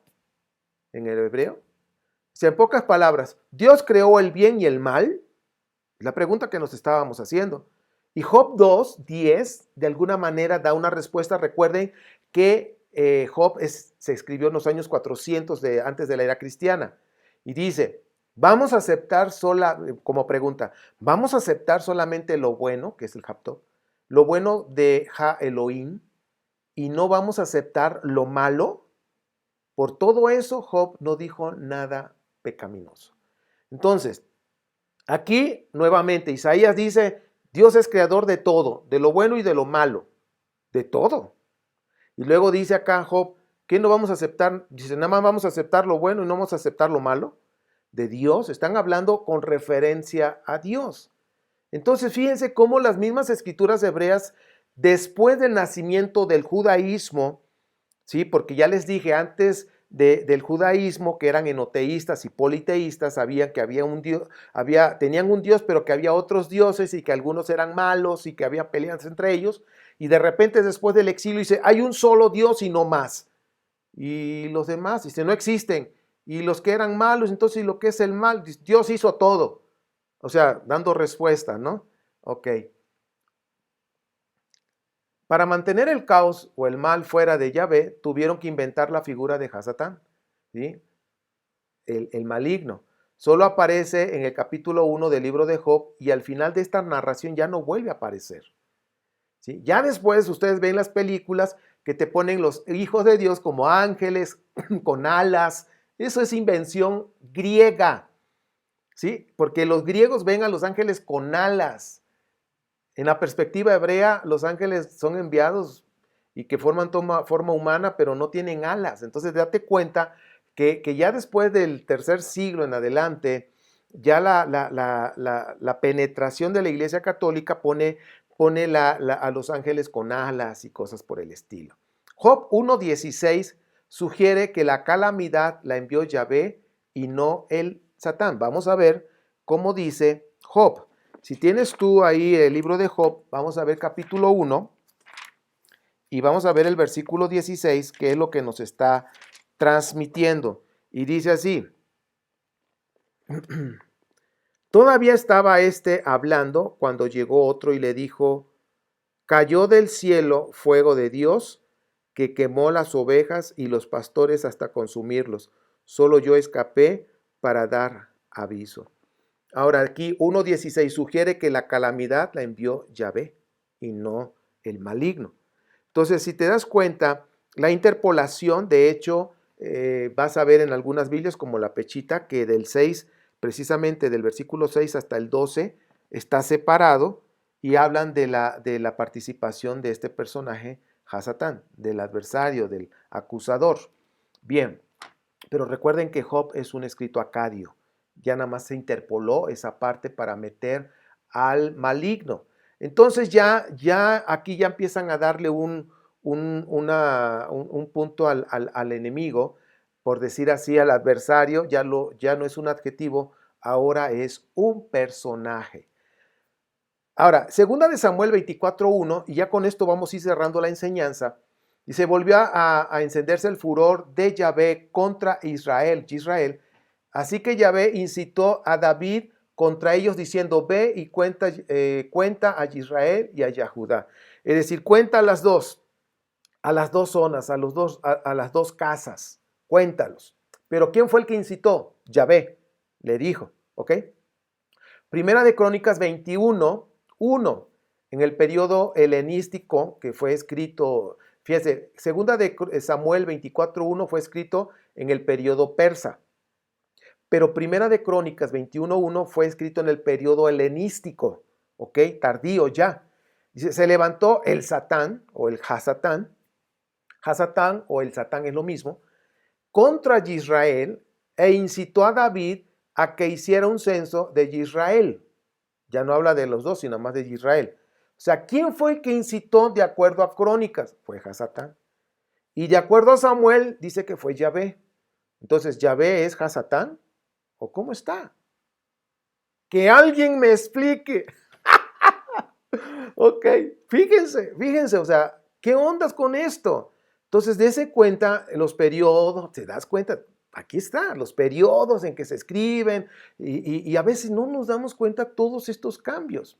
en el hebreo. O sea, en pocas palabras, ¿Dios creó el bien y el mal? Es la pregunta que nos estábamos haciendo. Y Job 2:10 de alguna manera da una respuesta. Recuerden que Job se escribió en los años 400 antes de la era cristiana. Y dice, vamos a aceptar como pregunta, ¿vamos a aceptar solamente lo bueno, que es el Japtop, lo bueno de Ha Elohim, y no vamos a aceptar lo malo? Por todo eso, Job no dijo nada pecaminoso. Entonces, aquí nuevamente Isaías dice, Dios es creador de todo, de lo bueno y de lo malo, de todo. Y luego dice acá Job, ¿qué no vamos a aceptar? Dice, nada más vamos a aceptar lo bueno y no vamos a aceptar lo malo. De Dios, están hablando con referencia a Dios. Entonces, fíjense cómo las mismas escrituras hebreas, después del nacimiento del judaísmo, ¿sí? Porque ya les dije antes del judaísmo que eran enoteístas y politeístas, sabían que había un Dios, tenían un Dios, pero que había otros dioses y que algunos eran malos y que había peleas entre ellos. Y de repente después del exilio dice, hay un solo Dios y no más. Y los demás, dice, no existen. Y los que eran malos, entonces lo que es el mal, Dios hizo todo. O sea, dando respuesta, ¿no? Ok. Para mantener el caos o el mal fuera de Yahvé, tuvieron que inventar la figura de Hasatán, ¿sí? El maligno. Solo aparece en el capítulo 1 del libro de Job y al final de esta narración ya no vuelve a aparecer, ¿sí? Ya después ustedes ven las películas que te ponen los hijos de Dios como ángeles con alas. Eso es invención griega, ¿sí? Porque los griegos ven a los ángeles con alas. En la perspectiva hebrea, los ángeles son enviados y que forman forma humana, pero no tienen alas. Entonces, date cuenta que ya después del tercer siglo en adelante, ya la penetración de la Iglesia Católica pone a los ángeles con alas y cosas por el estilo. Job 1:16 sugiere que la calamidad la envió Yahvé y no el Satán. Vamos a ver cómo dice Job. Si tienes tú ahí el libro de Job, vamos a ver capítulo 1 y vamos a ver el versículo 16, que es lo que nos está transmitiendo. Y dice así: todavía estaba éste hablando cuando llegó otro y le dijo: cayó del cielo fuego de Dios que quemó las ovejas y los pastores hasta consumirlos. Solo yo escapé para dar aviso. Ahora aquí 1:16 sugiere que la calamidad la envió Yahvé y no el maligno. Entonces, si te das cuenta, la interpolación, de hecho, vas a ver en algunas Biblias como la Pechita, que del 6, precisamente del versículo 6 hasta el 12, está separado y hablan de la participación de este personaje, Hasatán, del adversario, del acusador. Bien, pero recuerden que Job es un escrito acadio. Ya nada más se interpoló esa parte para meter al maligno. Entonces ya aquí ya empiezan a darle un punto al enemigo, por decir así, al adversario. Ya no es un adjetivo, ahora es un personaje. Ahora, segunda de Samuel 24:1, y ya con esto vamos a ir cerrando la enseñanza. Y se volvió a encenderse el furor de Yahvé contra Israel. Así que Yahvé incitó a David contra ellos diciendo: ve y cuenta a Israel y a Judá. Es decir, cuenta a las dos zonas, a las dos casas, cuéntalos. Pero ¿quién fue el que incitó? Yahvé, le dijo, ¿ok? Primera de Crónicas 21:1, en el periodo helenístico que fue escrito, fíjese, segunda de Samuel 24:1 fue escrito en el periodo persa. Pero Primera de Crónicas 21:1 fue escrito en el periodo helenístico, ¿ok? Tardío ya. Dice: se levantó el Satán o el Hasatán o el Satán es lo mismo, contra Israel e incitó a David a que hiciera un censo de Israel. Ya no habla de los dos, sino más de Israel. O sea, ¿quién fue el que incitó de acuerdo a Crónicas? Fue Hasatán. Y de acuerdo a Samuel, dice que fue Yahvé. Entonces, ¿Yahvé es Hasatán? ¿O cómo está? Que alguien me explique. Ok, fíjense, o sea, ¿qué ondas con esto? Entonces, dése cuenta, los periodos, te das cuenta, aquí está, los periodos en que se escriben, y a veces no nos damos cuenta todos estos cambios,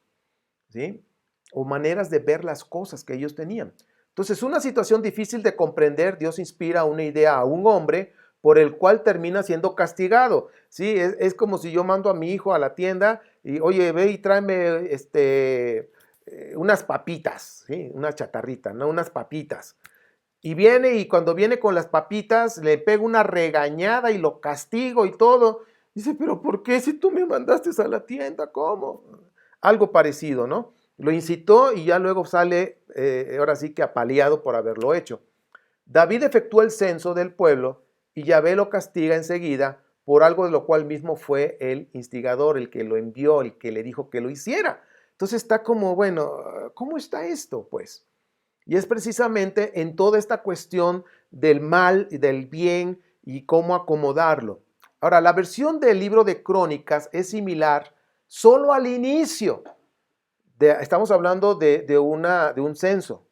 ¿sí? O maneras de ver las cosas que ellos tenían. Entonces, una situación difícil de comprender, Dios inspira una idea a un hombre por el cual termina siendo castigado. ¿Sí? Es como si yo mando a mi hijo a la tienda y, oye, ve y tráeme unas papitas, ¿sí? Una chatarrita, ¿no? Unas papitas. Y viene, y cuando viene con las papitas, le pego una regañada y lo castigo y todo. Dice: pero ¿por qué si tú me mandaste a la tienda? ¿Cómo? Algo parecido, ¿no? Lo incitó y ya luego sale, ahora sí que apaleado por haberlo hecho. David efectuó el censo del pueblo y Yahvé lo castiga enseguida por algo de lo cual mismo fue el instigador, el que lo envió, el que le dijo que lo hiciera. Entonces está como, bueno, ¿cómo está esto? Pues, y es precisamente en toda esta cuestión del mal y del bien y cómo acomodarlo. Ahora, la versión del libro de Crónicas es similar solo al inicio. Estamos hablando de un censo.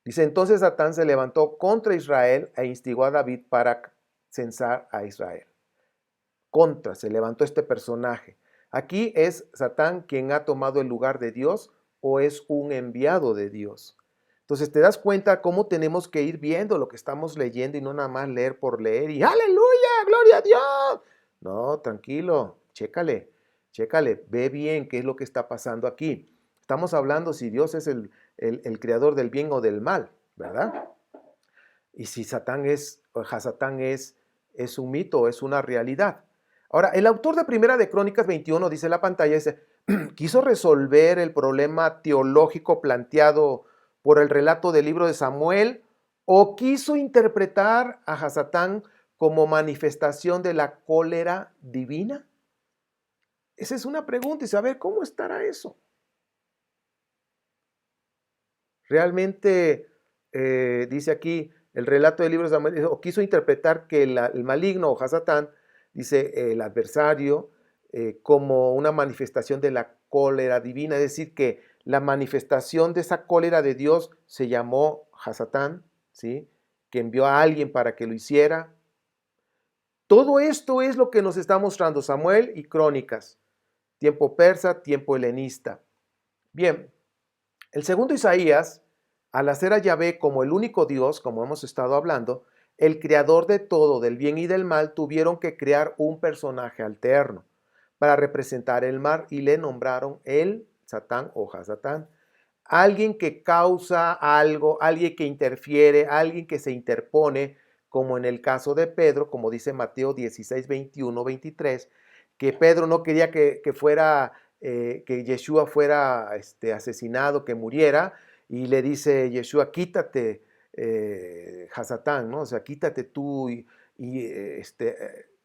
Dice: entonces Satán se levantó contra Israel e instigó a David para censar a Israel. Se levantó este personaje. Aquí es Satán quien ha tomado el lugar de Dios o es un enviado de Dios. Entonces te das cuenta cómo tenemos que ir viendo lo que estamos leyendo y no nada más leer por leer y ¡aleluya! ¡Gloria a Dios! No, tranquilo, chécale, ve bien qué es lo que está pasando aquí. Estamos hablando si Dios es el creador del bien o del mal, ¿verdad? Y si Satán Hasatán es un mito, es una realidad. Ahora, el autor de Primera de Crónicas 21 dice en la pantalla, dice: quiso resolver el problema teológico planteado por el relato del libro de Samuel o quiso interpretar a Hasatán como manifestación de la cólera divina? Esa es una pregunta y saber cómo estará eso. Realmente, dice aquí el relato del libro de Samuel, o quiso interpretar que el maligno o Hasatán, dice el adversario, como una manifestación de la cólera divina, es decir, que la manifestación de esa cólera de Dios se llamó Hasatán, ¿sí? Que envió a alguien para que lo hiciera. Todo esto es lo que nos está mostrando Samuel y Crónicas, tiempo persa, tiempo helenista. Bien, el segundo Isaías, al hacer a Yahvé como el único Dios, como hemos estado hablando, el creador de todo, del bien y del mal, tuvieron que crear un personaje alterno para representar el mal y le nombraron el Satán o Hasatán. Alguien que causa algo, alguien que interfiere, alguien que se interpone, como en el caso de Pedro, como dice Mateo 16, 21, 23, que Pedro no quería que fuera, que Yeshua fuera asesinado, que muriera, y le dice Yeshua, quítate, Hasatán, ¿no? O sea, quítate tú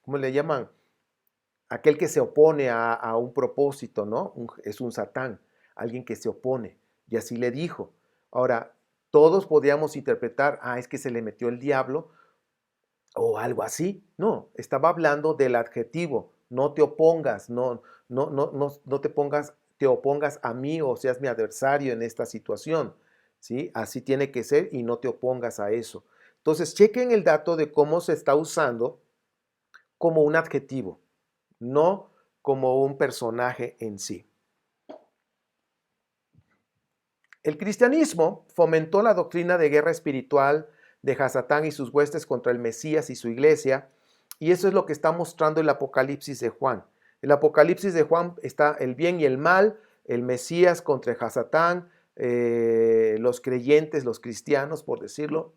¿cómo le llaman? Aquel que se opone a un propósito, ¿no? Es un Satán, alguien que se opone. Y así le dijo. Ahora, todos podíamos interpretar, es que se le metió el diablo o algo así. No, estaba hablando del adjetivo. No te opongas, no te opongas a mí o seas mi adversario en esta situación. ¿Sí? Así tiene que ser y no te opongas a eso. Entonces, chequen el dato de cómo se está usando como un adjetivo, no como un personaje en sí. El cristianismo fomentó la doctrina de guerra espiritual de Hasatán y sus huestes contra el Mesías y su iglesia, y eso es lo que está mostrando el Apocalipsis de Juan. El Apocalipsis de Juan está el bien y el mal, el Mesías contra Hasatán, los creyentes, los cristianos, por decirlo,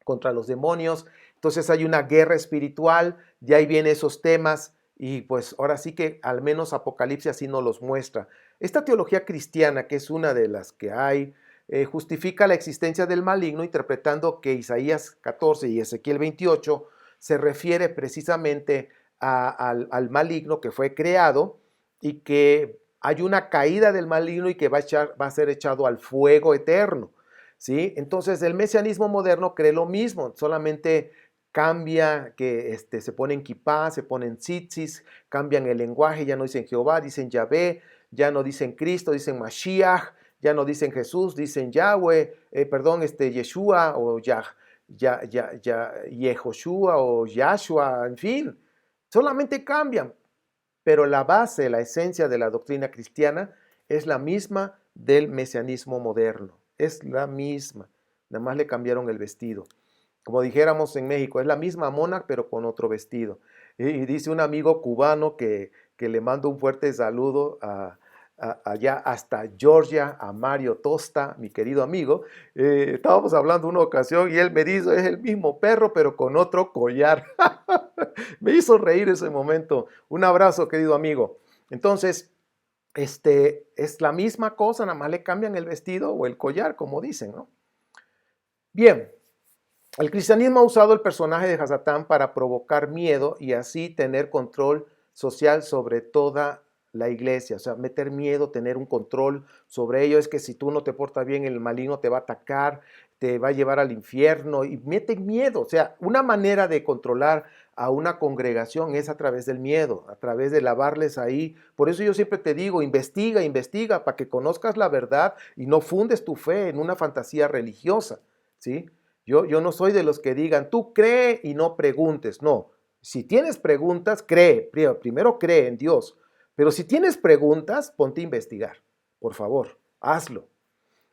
contra los demonios. Entonces hay una guerra espiritual, de ahí vienen esos temas, y pues ahora sí que al menos Apocalipsis así nos los muestra. Esta teología cristiana, que es una de las que hay, justifica la existencia del maligno interpretando que Isaías 14 y Ezequiel 28 se refiere precisamente al maligno que fue creado y que hay una caída del maligno y que va a ser echado al fuego eterno, ¿sí? Entonces el mesianismo moderno cree lo mismo, solamente cambia que se ponen kipá, se ponen tzitzis, cambian el lenguaje, ya no dicen Jehová, dicen Yahvé, ya no dicen Cristo, dicen Mashiach, ya no dicen Jesús, dicen Yahweh, Yeshua o Yehoshua o Yahshua, en fin, solamente cambian, pero la base, la esencia de la doctrina cristiana es la misma del mesianismo moderno, es la misma, nada más le cambiaron el vestido. Como dijéramos en México, es la misma mona, pero con otro vestido. Y dice un amigo cubano que le mando un fuerte saludo allá hasta Georgia, a Mario Tosta, mi querido amigo. Estábamos hablando una ocasión y él me dice, es el mismo perro, pero con otro collar. Me hizo reír ese momento. Un abrazo, querido amigo. Entonces, es la misma cosa, nada más le cambian el vestido o el collar, como dicen, ¿no? Bien. El cristianismo ha usado el personaje de Hasatán para provocar miedo y así tener control social sobre toda la iglesia, o sea, meter miedo, tener un control sobre ello. Es que si tú no te portas bien, el maligno te va a atacar, te va a llevar al infierno y meten miedo. O sea, una manera de controlar a una congregación es a través del miedo, a través de lavarles ahí. Por eso yo siempre te digo, investiga, investiga para que conozcas la verdad y no fundes tu fe en una fantasía religiosa, ¿sí? Yo no soy de los que digan, tú cree y no preguntes. No, si tienes preguntas, cree. Primero cree en Dios. Pero si tienes preguntas, ponte a investigar. Por favor, hazlo.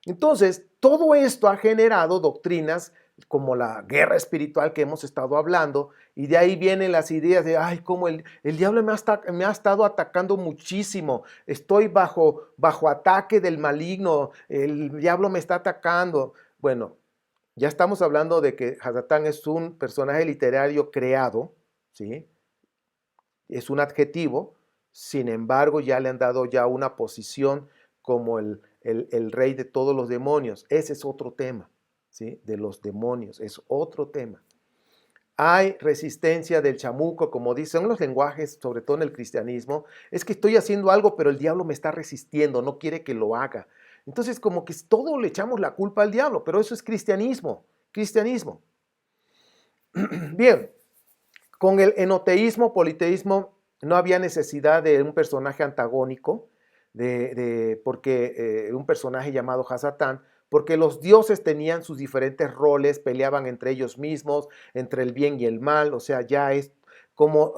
Entonces, todo esto ha generado doctrinas como la guerra espiritual que hemos estado hablando, y de ahí vienen las ideas de, como el diablo me ha estado atacando muchísimo, estoy bajo ataque del maligno, el diablo me está atacando. Bueno, ya estamos hablando de que Hasatán es un personaje literario creado, ¿sí? Es un adjetivo, Sin embargo, ya le han dado ya una posición como el rey de todos los demonios. Ese es otro tema, ¿sí? De los demonios, es otro tema. Hay resistencia del chamuco, como dicen los lenguajes, sobre todo en el cristianismo, es que estoy haciendo algo, pero el diablo me está resistiendo, no quiere que lo haga. Entonces, como que todo le echamos la culpa al diablo, pero eso es cristianismo, cristianismo. Bien, con el enoteísmo, politeísmo, no había necesidad de un personaje antagónico, porque un personaje llamado Hasatán, porque los dioses tenían sus diferentes roles, peleaban entre ellos mismos, entre el bien y el mal, o sea, ya es como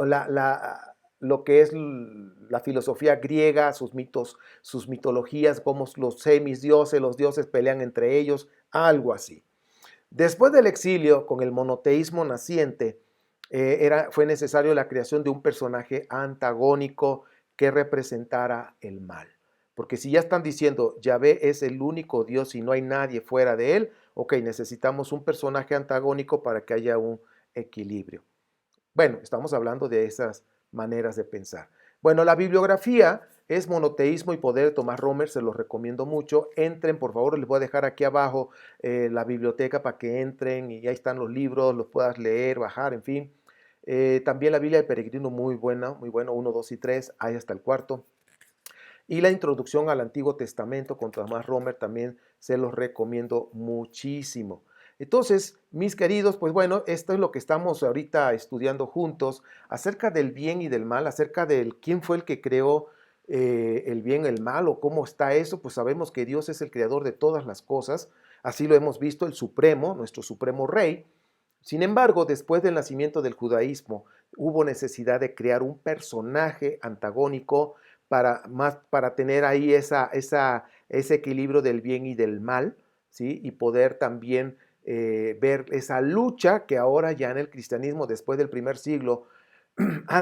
lo que es la filosofía griega, sus mitos, sus mitologías, como los semisdioses, los dioses pelean entre ellos, algo así. Después del exilio, con el monoteísmo naciente, fue necesario la creación de un personaje antagónico que representara el mal. Porque si ya están diciendo Yahvé es el único Dios y no hay nadie fuera de él, ok, necesitamos un personaje antagónico para que haya un equilibrio. Bueno, estamos hablando de esas maneras de pensar. Bueno, la bibliografía es Monoteísmo y Poder de Tomás Romer, se los recomiendo mucho. Entren, por favor, les voy a dejar aquí abajo la biblioteca para que entren y ahí están los libros, los puedas leer, bajar, en fin. También la Biblia del Peregrino, muy buena, muy bueno, 1, 2 y 3, ahí hasta el cuarto. Y la introducción al Antiguo Testamento con Tomás Romer también se los recomiendo muchísimo. Entonces, mis queridos, pues bueno, esto es lo que estamos ahorita estudiando juntos acerca del bien y del mal, acerca del quién fue el que creó el bien, el mal o cómo está eso. Pues sabemos que Dios es el creador de todas las cosas, así lo hemos visto, el Supremo, nuestro Supremo Rey. Sin embargo, después del nacimiento del judaísmo, hubo necesidad de crear un personaje antagónico para tener ahí ese equilibrio del bien y del mal, ¿sí? Y poder también ver esa lucha que ahora ya en el cristianismo, después del primer siglo,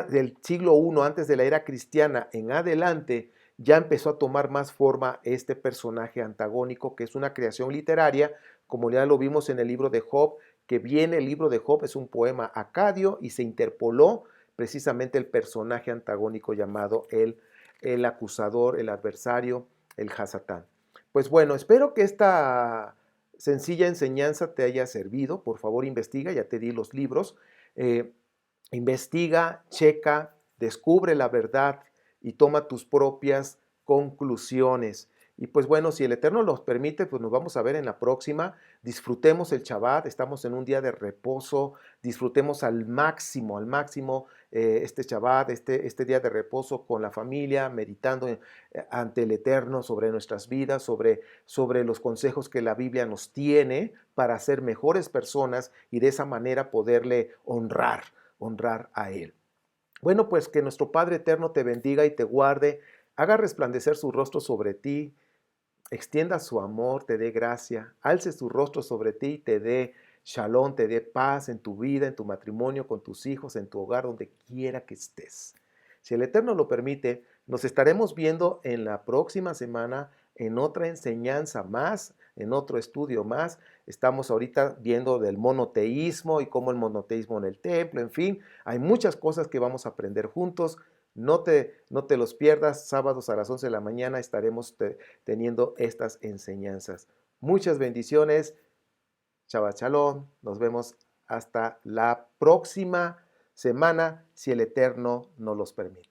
del siglo I, antes de la era cristiana en adelante, ya empezó a tomar más forma este personaje antagónico, que es una creación literaria, como ya lo vimos en el libro de Job, que viene el libro de Job, es un poema acadio y se interpoló precisamente el personaje antagónico llamado el acusador, el adversario, el Hasatán. Pues bueno, espero que esta sencilla enseñanza te haya servido. Por favor, investiga, ya te di los libros. Investiga, checa, descubre la verdad y toma tus propias conclusiones. Y pues bueno, si el Eterno los permite, pues nos vamos a ver en la próxima. Disfrutemos el Shabbat, estamos en un día de reposo, disfrutemos al máximo este Shabbat, este día de reposo con la familia, meditando ante el Eterno sobre nuestras vidas, sobre los consejos que la Biblia nos tiene para ser mejores personas y de esa manera poderle honrar a Él. Bueno, pues que nuestro Padre Eterno te bendiga y te guarde, haga resplandecer su rostro sobre ti, extienda su amor, te dé gracia, alce su rostro sobre ti y te dé shalom, te dé paz en tu vida, en tu matrimonio, con tus hijos, en tu hogar, donde quiera que estés. Si el Eterno lo permite, nos estaremos viendo en la próxima semana en otra enseñanza más, en otro estudio más. Estamos ahorita viendo del monoteísmo y cómo el monoteísmo en el templo, en fin, hay muchas cosas que vamos a aprender juntos. No te los pierdas, sábados a las 11 de la mañana estaremos teniendo estas enseñanzas. Muchas bendiciones, Shabbat Shalom, nos vemos hasta la próxima semana, si el Eterno nos los permite.